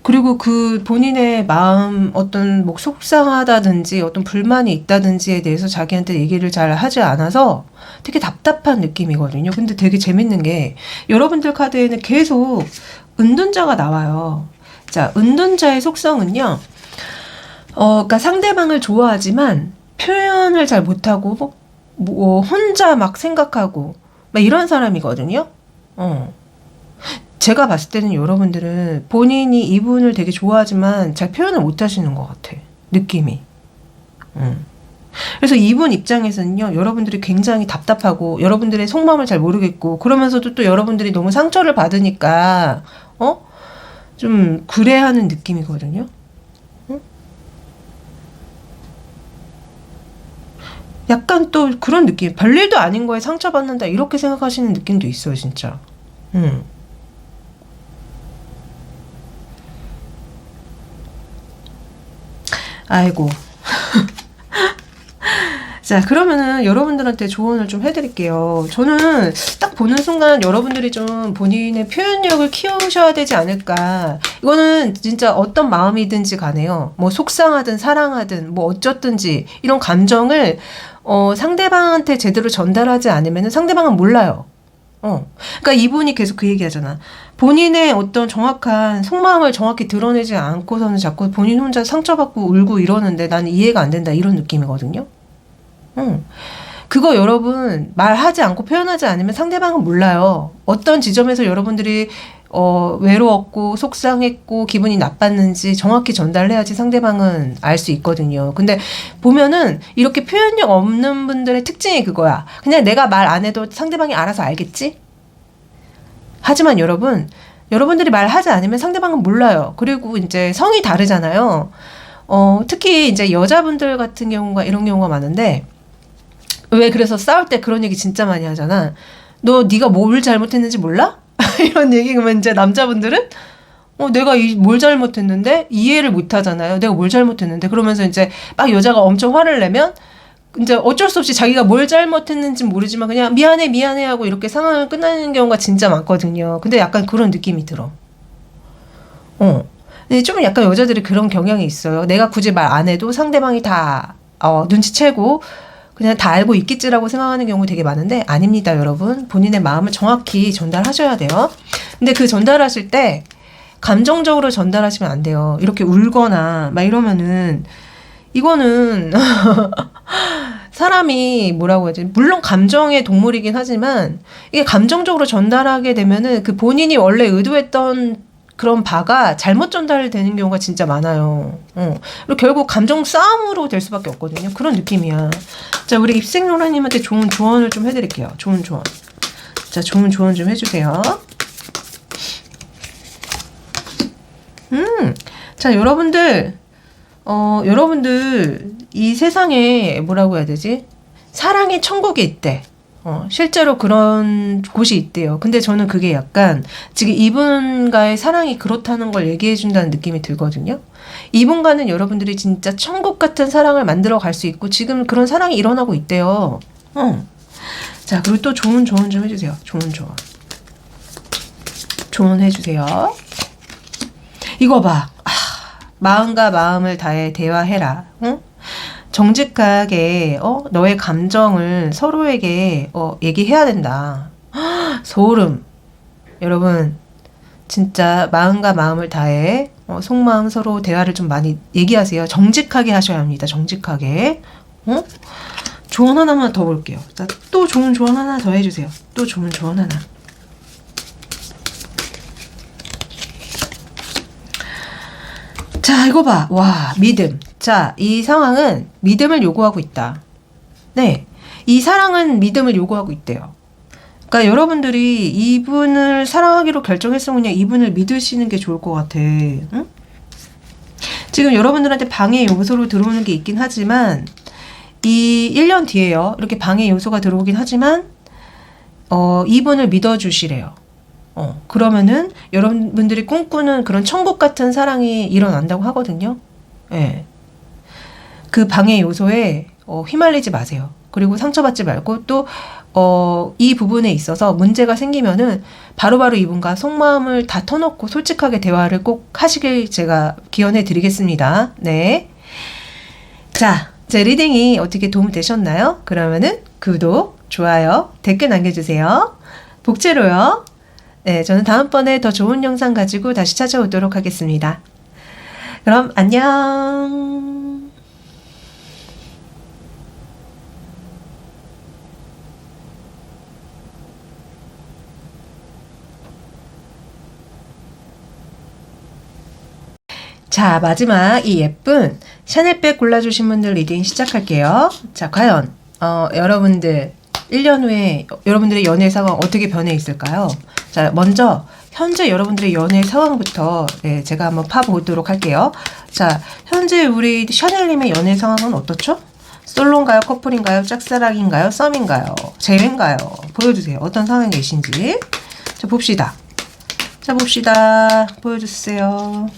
그리고 그 본인의 마음 어떤 뭐 속상하다든지 어떤 불만이 있다든지에 대해서 자기한테 얘기를 잘 하지 않아서 되게 답답한 느낌이거든요. 근데 되게 재밌는 게 여러분들 카드에는 계속 은둔자가 나와요. 자, 은둔자의 속성은요. 그러니까 상대방을 좋아하지만 표현을 잘 못하고 뭐 혼자 막 생각하고 막 이런 사람이거든요. 제가 봤을 때는 여러분들은 본인이 이분을 되게 좋아하지만 잘 표현을 못 하시는 것 같아. 느낌이. 그래서 이분 입장에서는요, 여러분들이 굉장히 답답하고 여러분들의 속마음을 잘 모르겠고 그러면서도 또 여러분들이 너무 상처를 받으니까 좀 그래하는 느낌이거든요. 약간 또 그런 느낌. 별일도 아닌 거에 상처받는다 이렇게 생각하시는 느낌도 있어요, 진짜. 아이고. 자, 그러면은 여러분들한테 조언을 좀 해드릴게요. 저는 딱 보는 순간 여러분들이 좀 본인의 표현력을 키우셔야 되지 않을까. 이거는 진짜 어떤 마음이든지 간에요. 뭐 속상하든 사랑하든 뭐 어쩌든지 이런 감정을 상대방한테 제대로 전달하지 않으면 상대방은 몰라요. 그러니까 이분이 계속 그 얘기 하잖아. 본인의 어떤 정확한 속마음을 정확히 드러내지 않고서는 자꾸 본인 혼자 상처받고 울고 이러는데 나는 이해가 안 된다. 이런 느낌이거든요. 그거 여러분 말하지 않고 표현하지 않으면 상대방은 몰라요. 어떤 지점에서 여러분들이 외로웠고 속상했고 기분이 나빴는지 정확히 전달해야지 상대방은 알 수 있거든요. 근데 보면은 이렇게 표현력 없는 분들의 특징이 그거야. 그냥 내가 말 안 해도 상대방이 알아서 알겠지? 하지만 여러분들이 말하지 않으면 상대방은 몰라요. 그리고 이제 성이 다르잖아요. 특히 이제 여자분들 같은 경우가 이런 경우가 많은데 왜 그래서 싸울 때 그런 얘기 진짜 많이 하잖아. 너 네가 뭘 잘못했는지 몰라? 이런 얘기 그러면 이제 남자분들은 내가 뭘 잘못했는데 이해를 못 하잖아요. 내가 뭘 잘못했는데 그러면서 이제 막 여자가 엄청 화를 내면 이제 어쩔 수 없이 자기가 뭘 잘못했는지 모르지만 그냥 미안해 하고 이렇게 상황을 끝나는 경우가 진짜 많거든요. 근데 약간 그런 느낌이 들어. 근데 좀 약간 여자들이 그런 경향이 있어요. 내가 굳이 말 안 해도 상대방이 다 눈치채고 그냥 다 알고 있겠지라고 생각하는 경우 되게 많은데 아닙니다, 여러분. 본인의 마음을 정확히 전달하셔야 돼요. 근데 그 전달하실 때 감정적으로 전달하시면 안 돼요. 이렇게 울거나 막 이러면은 이거는 사람이 뭐라고 해야지? 물론 감정의 동물이긴 하지만 이게 감정적으로 전달하게 되면은 그 본인이 원래 의도했던 그런 바가 잘못 전달되는 경우가 진짜 많아요. 그리고 결국 감정 싸움으로 될 수밖에 없거든요. 그런 느낌이야. 자, 우리 입생로라님한테 좋은 조언을 좀 해드릴게요. 좋은 조언. 자, 좋은 조언 좀 해주세요. 자, 여러분들 이 세상에 뭐라고 해야 되지? 사랑의 천국이 있대. 실제로 그런 곳이 있대요. 근데 저는 그게 약간 지금 이분과의 사랑이 그렇다는 걸 얘기해 준다는 느낌이 들거든요. 이분과는 여러분들이 진짜 천국 같은 사랑을 만들어 갈 수 있고 지금 그런 사랑이 일어나고 있대요. 자, 그리고 또 좋은 조언 좀 해주세요. 좋은 조언. 조언 해주세요. 이거 봐. 마음과 마음을 다해 대화해라. 정직하게 너의 감정을 서로에게 얘기해야 된다. 소름. 여러분 진짜 마음과 마음을 다해 속마음 서로 대화를 좀 많이 얘기하세요. 정직하게 하셔야 합니다. 정직하게. 조언 하나만 더 볼게요. 자, 또 좋은 조언 하나 더 해주세요. 또 좋은 조언 하나. 자, 이거 봐. 와, 믿음. 자, 이 상황은 믿음을 요구하고 있다. 네. 이 사랑은 믿음을 요구하고 있대요. 그러니까 여러분들이 이분을 사랑하기로 결정했으면 그냥 이분을 믿으시는 게 좋을 것 같아. 응? 지금 여러분들한테 방해 요소로 들어오는 게 있긴 하지만 이 1년 뒤에요. 이렇게 방해 요소가 들어오긴 하지만 이분을 믿어주시래요. 그러면은 여러분들이 꿈꾸는 그런 천국 같은 사랑이 일어난다고 하거든요. 예. 그 방해 요소에 휘말리지 마세요. 그리고 상처받지 말고 또 이 부분에 있어서 문제가 생기면은 바로바로 이분과 속마음을 다 터놓고 솔직하게 대화를 꼭 하시길 제가 기원해 드리겠습니다. 네. 자, 제 리딩이 어떻게 도움 되셨나요? 그러면은 구독, 좋아요, 댓글 남겨주세요. 복제로요. 네, 저는 다음번에 더 좋은 영상 가지고 다시 찾아오도록 하겠습니다. 그럼 안녕. 자, 마지막 이 예쁜 샤넬백 골라주신 분들 리딩 시작할게요. 자, 과연 여러분들 1년 후에 여러분들의 연애 상황 어떻게 변해 있을까요? 자, 먼저 현재 여러분들의 연애 상황부터 제가 한번 파보도록 할게요. 자, 현재 우리 샤넬님의 연애 상황은 어떻죠? 솔로인가요? 커플인가요? 짝사랑인가요? 썸인가요? 재회인가요? 보여주세요. 어떤 상황에 계신지. 자, 봅시다. 자, 봅시다. 보여주세요.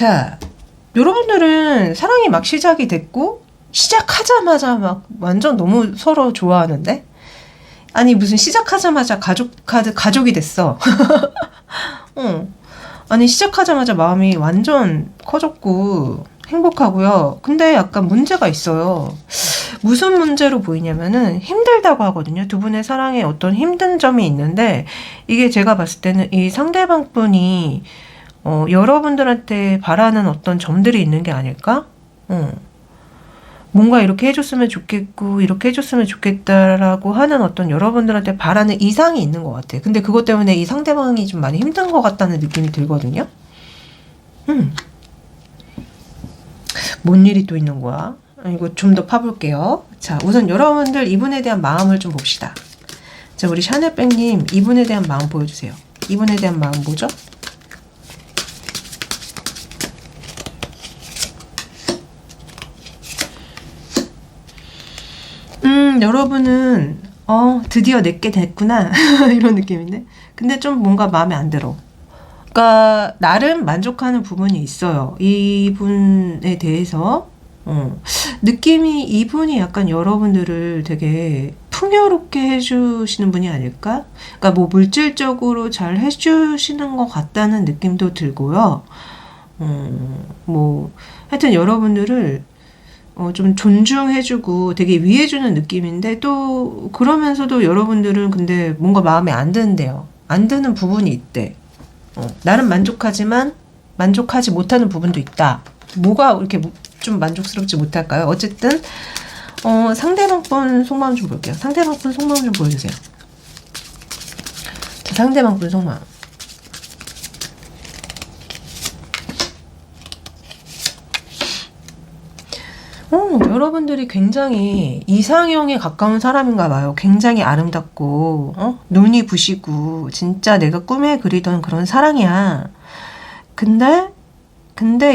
자, 여러분들은 사랑이 막 시작이 됐고 시작하자마자 막 완전 너무 서로 좋아하는데? 아니 무슨 시작하자마자 가족이 됐어. 아니 시작하자마자 마음이 완전 커졌고 행복하고요. 근데 약간 문제가 있어요. 무슨 문제로 보이냐면은 힘들다고 하거든요. 두 분의 사랑에 어떤 힘든 점이 있는데 이게 제가 봤을 때는 이 상대방 분이 여러분들한테 바라는 어떤 점들이 있는 게 아닐까? 뭔가 이렇게 해줬으면 좋겠고 이렇게 해줬으면 좋겠다라고 하는 어떤 여러분들한테 바라는 이상이 있는 것 같아요. 근데 그것 때문에 이 상대방이 좀 많이 힘든 것 같다는 느낌이 들거든요. 뭔 일이 또 있는 거야? 이거 좀 더 파볼게요. 자, 우선 여러분들 이분에 대한 마음을 좀 봅시다. 자, 우리 샤넬백님 이분에 대한 마음 보여주세요. 이분에 대한 마음 뭐죠? 여러분은 드디어 내게 됐구나 이런 느낌인데 근데 좀 뭔가 마음에 안 들어. 그러니까 나름 만족하는 부분이 있어요. 이분에 대해서 느낌이 이분이 약간 여러분들을 되게 풍요롭게 해주시는 분이 아닐까? 그러니까 뭐 물질적으로 잘 해주시는 것 같다는 느낌도 들고요. 뭐 하여튼 여러분들을 좀 존중해주고 되게 위해주는 느낌인데 또 그러면서도 여러분들은 근데 뭔가 마음에 안 드는데요. 안 드는 부분이 있대. 나름 만족하지만 만족하지 못하는 부분도 있다. 뭐가 이렇게 좀 만족스럽지 못할까요? 어쨌든 상대방 분 속마음 좀 볼게요. 상대방 분 속마음 좀 보여주세요. 자, 상대방 분 속마음. 여러분들이 굉장히 이상형에 가까운 사람인가 봐요. 굉장히 아름답고 눈이 부시고 진짜 내가 꿈에 그리던 그런 사랑이야. 근데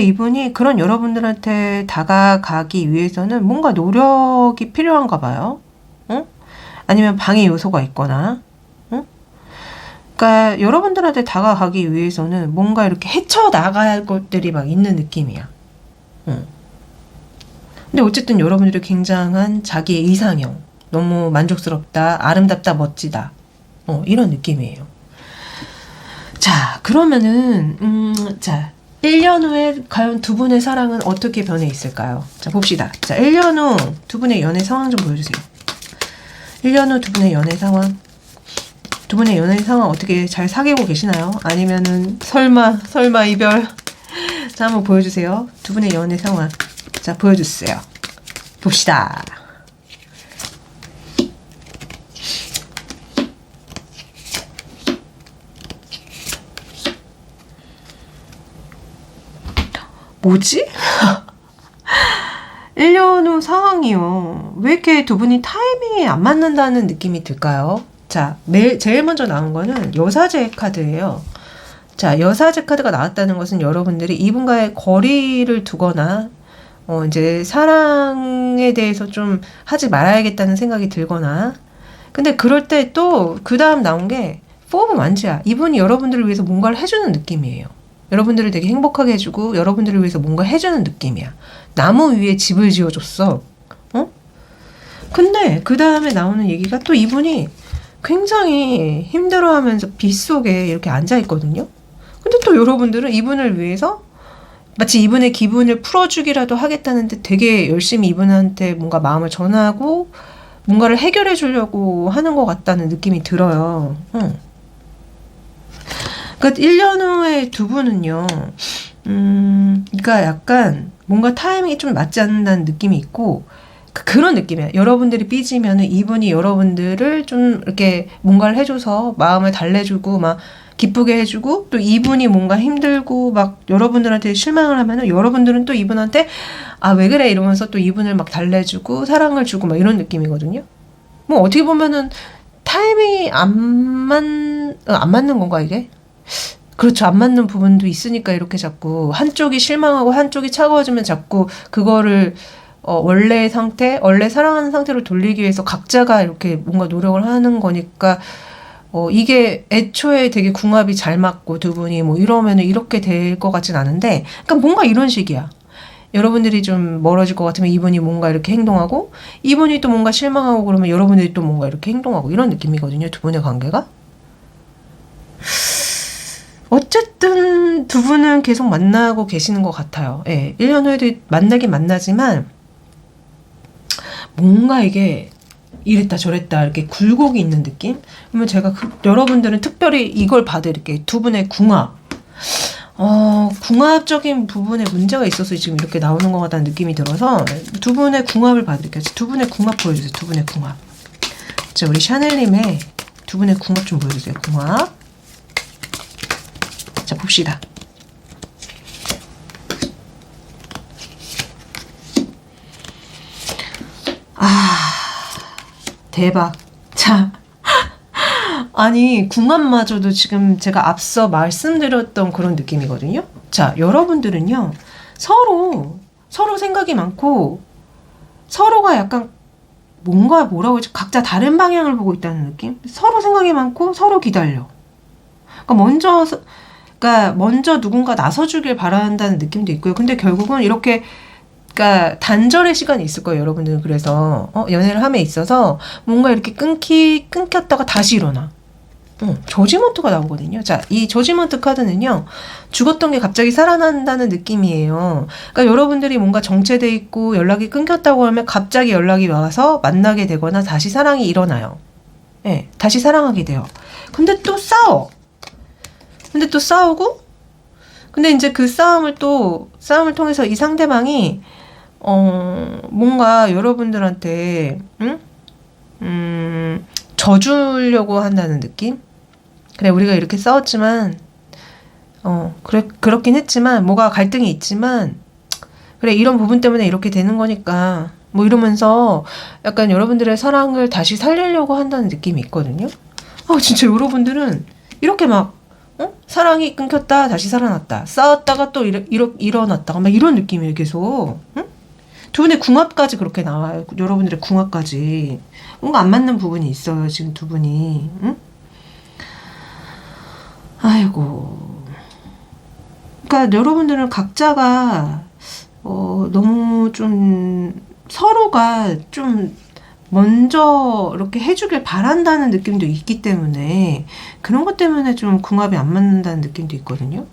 이분이 그런 여러분들한테 다가가기 위해서는 뭔가 노력이 필요한가 봐요. 아니면 방해 요소가 있거나. 그러니까 여러분들한테 다가가기 위해서는 뭔가 이렇게 헤쳐나가야 할 것들이 막 있는 느낌이야. 근데 어쨌든 여러분들이 굉장한 자기의 이상형, 너무 만족스럽다, 아름답다, 멋지다, 이런 느낌이에요. 자, 그러면은 자, 1년 후에 과연 두 분의 사랑은 어떻게 변해 있을까요? 자, 봅시다. 자, 1년 후 두 분의 연애 상황 좀 보여주세요. 1년 후 두 분의 연애 상황. 두 분의 연애 상황 어떻게 잘 사귀고 계시나요? 아니면은 설마 이별? 자, 한번 보여주세요. 두 분의 연애 상황. 자, 보여주세요. 봅시다. 뭐지? 1년 후 상황이요. 왜 이렇게 두 분이 타이밍이 안 맞는다는 느낌이 들까요? 자, 제일 먼저 나온 거는 여사제 카드예요. 자, 여사제 카드가 나왔다는 것은 여러분들이 이분과의 거리를 두거나 이제 사랑에 대해서 좀 하지 말아야겠다는 생각이 들거나 근데 그럴 때 또 그 다음 나온 게 포브 완지야. 이분이 여러분들을 위해서 뭔가를 해주는 느낌이에요. 여러분들을 되게 행복하게 해주고 여러분들을 위해서 뭔가 해주는 느낌이야. 나무 위에 집을 지어줬어. 근데 그 다음에 나오는 얘기가 또 이분이 굉장히 힘들어하면서 빗속에 이렇게 앉아있거든요. 근데 또 여러분들은 이분을 위해서 마치 이분의 기분을 풀어주기라도 하겠다는데 되게 열심히 이분한테 뭔가 마음을 전하고 뭔가를 해결해 주려고 하는 것 같다는 느낌이 들어요. 그러니까 1년 후에 두 분은요. 그러니까 약간 뭔가 타이밍이 좀 맞지 않는다는 느낌이 있고 그런 느낌이야. 여러분들이 삐지면은 이분이 여러분들을 좀 이렇게 뭔가를 해줘서 마음을 달래주고 막 기쁘게 해주고 또 이분이 뭔가 힘들고 막 여러분들한테 실망을 하면은 여러분들은 또 이분한테 아, 왜 그래 이러면서 또 이분을 막 달래주고 사랑을 주고 막 이런 느낌이거든요. 뭐 어떻게 보면은 타이밍이 안 맞는 건가 이게? 그렇죠. 안 맞는 부분도 있으니까 이렇게 자꾸 한쪽이 실망하고 한쪽이 차가워지면 자꾸 그거를 원래 상태, 원래 사랑하는 상태로 돌리기 위해서 각자가 이렇게 뭔가 노력을 하는 거니까 이게 애초에 되게 궁합이 잘 맞고 두 분이 뭐 이러면은 이렇게 될 것 같진 않은데, 그러니까 뭔가 이런 식이야. 여러분들이 좀 멀어질 것 같으면 이분이 뭔가 이렇게 행동하고, 이분이 또 뭔가 실망하고 그러면 여러분들이 또 뭔가 이렇게 행동하고, 이런 느낌이거든요. 두 분의 관계가. 어쨌든 두 분은 계속 만나고 계시는 것 같아요. 예, 1년 후에도 만나긴 만나지만 뭔가 이게 이랬다 저랬다 이렇게 굴곡이 있는 느낌? 그러면 제가 여러분들은 특별히 이걸 봐드릴게요. 두 분의 궁합. 궁합적인 부분에 문제가 있어서 지금 이렇게 나오는 것 같다는 느낌이 들어서 두 분의 궁합을 봐드릴게요. 두 분의 궁합 보여주세요. 두 분의 궁합. 자, 우리 샤넬님의 두 분의 궁합 좀 보여주세요. 궁합. 자, 봅시다. 대박. 자, 아니 궁합마저도 지금 제가 앞서 말씀드렸던 그런 느낌이거든요. 자, 여러분들은요 서로 생각이 많고 서로가 약간 뭐라고 하지? 각자 다른 방향을 보고 있다는 느낌? 서로 생각이 많고 서로 기다려. 그러니까 먼저 누군가 나서주길 바란다는 느낌도 있고요. 근데 결국은 이렇게 그러니까 단절의 시간이 있을 거예요, 여러분들은. 그래서 연애를 함에 있어서 뭔가 이렇게 끊겼다가 다시 일어나. 저지먼트가 나오거든요. 자, 이 저지먼트 카드는요, 죽었던 게 갑자기 살아난다는 느낌이에요. 그러니까 여러분들이 뭔가 정체돼 있고 연락이 끊겼다고 하면 갑자기 연락이 와서 만나게 되거나 다시 사랑이 일어나요. 네, 다시 사랑하게 돼요. 근데 또 싸우고, 근데 이제 그 싸움을 통해서 이 상대방이 뭔가 여러분들한테 져주려고 한다는 느낌? 그래, 우리가 이렇게 싸웠지만 그렇긴 했지만 뭐가 갈등이 있지만 그래, 이런 부분 때문에 이렇게 되는 거니까 뭐 이러면서 약간 여러분들의 사랑을 다시 살리려고 한다는 느낌이 있거든요. 진짜 여러분들은 이렇게 막 사랑이 끊겼다 다시 살아났다, 싸웠다가 또 일어났다가 막 이런 느낌이에요. 계속. 두 분의 궁합까지 그렇게 나와요. 여러분들의 궁합까지 뭔가 안 맞는 부분이 있어요, 지금 두 분이. 아이고. 그러니까 여러분들은 각자가 너무 좀 서로가 좀 먼저 이렇게 해주길 바란다는 느낌도 있기 때문에 그런 것 때문에 좀 궁합이 안 맞는다는 느낌도 있거든요.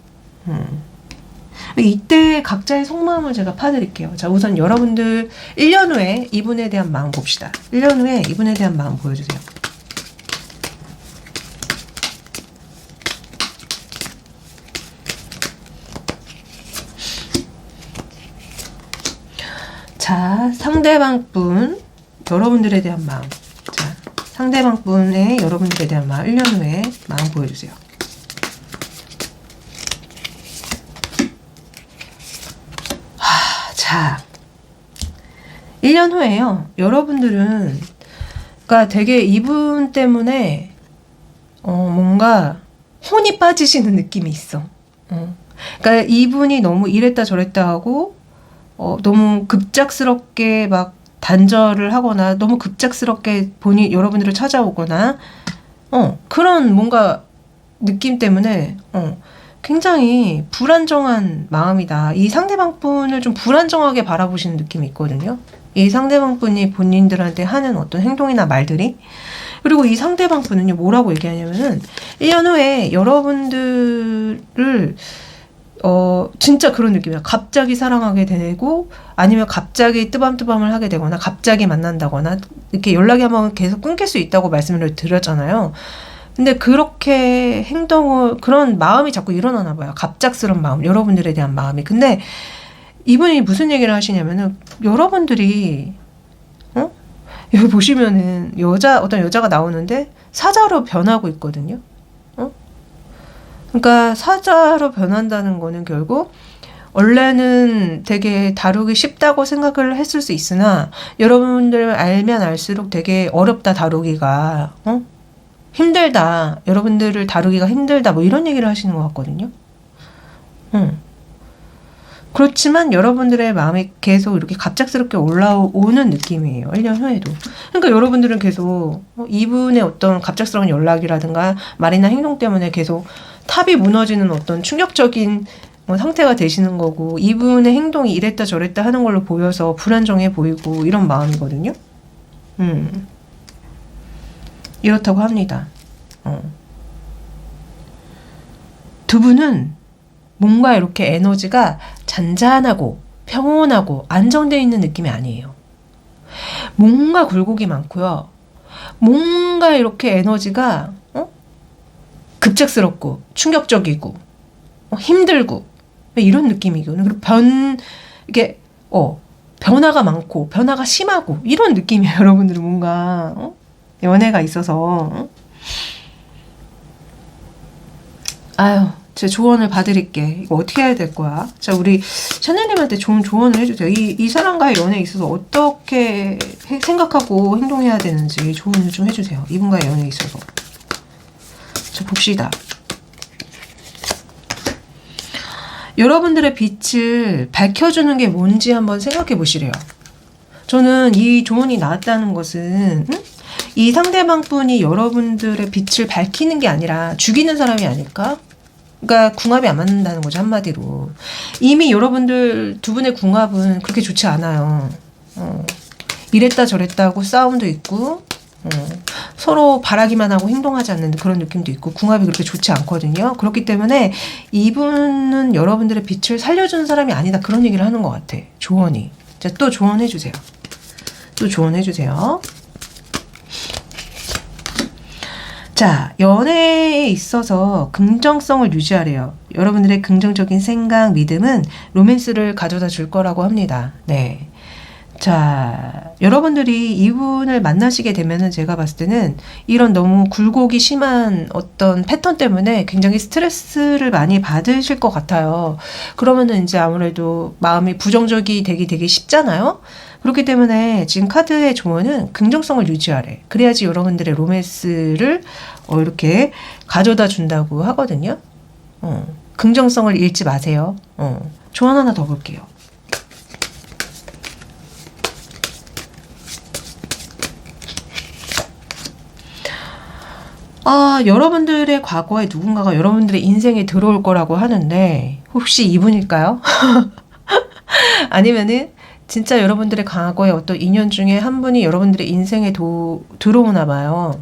이때 각자의 속마음을 제가 파드릴게요. 자, 우선 여러분들 1년 후에 이분에 대한 마음 봅시다. 1년 후에 이분에 대한 마음 보여주세요. 자, 상대방 분, 여러분들에 대한 마음. 자, 상대방 분의 여러분들에 대한 마음, 1년 후에 마음 보여주세요. 자, 1년 후에요. 여러분들은 그러니까 되게 이분 때문에 뭔가 혼이 빠지시는 느낌이 있어. 그러니까 이분이 너무 이랬다 저랬다 하고 너무 급작스럽게 막 단절을 하거나 너무 급작스럽게 여러분들을 찾아오거나 그런 뭔가 느낌 때문에 굉장히 불안정한 마음이다. 이 상대방 분을 좀 불안정하게 바라보시는 느낌이 있거든요. 이 상대방 분이 본인들한테 하는 어떤 행동이나 말들이. 그리고 이 상대방 분은요, 뭐라고 얘기하냐면은 1년 후에 여러분들을 진짜 그런 느낌이야. 갑자기 사랑하게 되고 아니면 갑자기 뜨밤뜨밤을 하게 되거나 갑자기 만난다거나 이렇게 연락이 한번 계속 끊길 수 있다고 말씀을 드렸잖아요. 근데 그렇게 그런 마음이 자꾸 일어나나 봐요. 갑작스러운 마음, 여러분들에 대한 마음이. 근데 이분이 무슨 얘기를 하시냐면은 여러분들이 여기 보시면은 어떤 여자가 나오는데 사자로 변하고 있거든요. 그러니까 사자로 변한다는 거는 결국 원래는 되게 다루기 쉽다고 생각을 했을 수 있으나 여러분들 알면 알수록 되게 어렵다, 다루기가. 힘들다. 여러분들을 다루기가 힘들다. 뭐 이런 얘기를 하시는 것 같거든요. 그렇지만 여러분들의 마음이 계속 이렇게 갑작스럽게 올라오는 느낌이에요. 1년 후에도. 그러니까 여러분들은 계속 이분의 어떤 갑작스러운 연락이라든가 말이나 행동 때문에 계속 탑이 무너지는 어떤 충격적인 상태가 되시는 거고, 이분의 행동이 이랬다 저랬다 하는 걸로 보여서 불안정해 보이고 이런 마음이거든요. 이렇다고 합니다. 두 분은 뭔가 이렇게 에너지가 잔잔하고 평온하고 안정되어 있는 느낌이 아니에요. 뭔가 굴곡이 많고요. 뭔가 이렇게 에너지가 급작스럽고 충격적이고 힘들고 이런 느낌이거든요. 그리고 이게 변화가 많고 변화가 심하고 이런 느낌이에요. 여러분들은 뭔가 연애가 있어서 아유, 제 조언을 봐드릴게. 이거 어떻게 해야 될 거야? 자, 우리 샤넬님한테 좋은 조언을 해주세요. 이 사람과의 연애에 있어서 어떻게 생각하고 행동해야 되는지 조언을 좀 해주세요. 이분과의 연애에 있어서. 자, 봅시다. 여러분들의 빛을 밝혀주는 게 뭔지 한번 생각해 보시래요. 저는 이 조언이 나왔다는 것은 이 상대방 분이 여러분들의 빛을 밝히는 게 아니라 죽이는 사람이 아닐까? 그러니까 궁합이 안 맞는다는 거죠, 한마디로. 이미 여러분들 두 분의 궁합은 그렇게 좋지 않아요. 이랬다 저랬다 하고 싸움도 있고 서로 바라기만 하고 행동하지 않는 그런 느낌도 있고 궁합이 그렇게 좋지 않거든요. 그렇기 때문에 이분은 여러분들의 빛을 살려주는 사람이 아니다, 그런 얘기를 하는 것 같아, 조언이. 자, 또 조언해 주세요. 또 조언해 주세요. 자, 연애에 있어서 긍정성을 유지하래요. 여러분들의 긍정적인 생각, 믿음은 로맨스를 가져다 줄 거라고 합니다. 네. 자, 여러분들이 이분을 만나시게 되면은 제가 봤을 때는 이런 너무 굴곡이 심한 어떤 패턴 때문에 굉장히 스트레스를 많이 받으실 것 같아요. 그러면은 이제 아무래도 마음이 부정적이 되기 쉽잖아요. 그렇기 때문에 지금 카드의 조언은 긍정성을 유지하래. 그래야지 여러분들의 로맨스를 이렇게 가져다 준다고 하거든요. 긍정성을 잃지 마세요. 조언 하나 더 볼게요. 여러분들의 과거에 누군가가 여러분들의 인생에 들어올 거라고 하는데 혹시 이분일까요? 아니면은 진짜 여러분들의 과거의 어떤 인연 중에 한 분이 여러분들의 인생에 들어오나 봐요.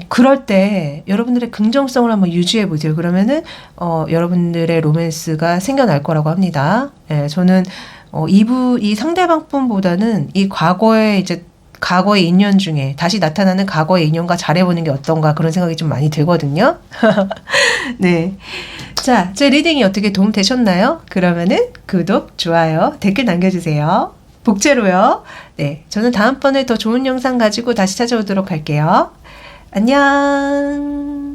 그럴 때 여러분들의 긍정성을 한번 유지해 보세요. 그러면은 여러분들의 로맨스가 생겨날 거라고 합니다. 예, 저는 이 상대방 분보다는 이 과거의 인연 중에 다시 나타나는 과거의 인연과 잘해보는 게 어떤가, 그런 생각이 좀 많이 들거든요. 네. 자, 제 리딩이 어떻게 도움 되셨나요? 그러면은 구독, 좋아요, 댓글 남겨주세요. 복제로요. 네. 저는 다음번에 더 좋은 영상 가지고 다시 찾아오도록 할게요. 안녕.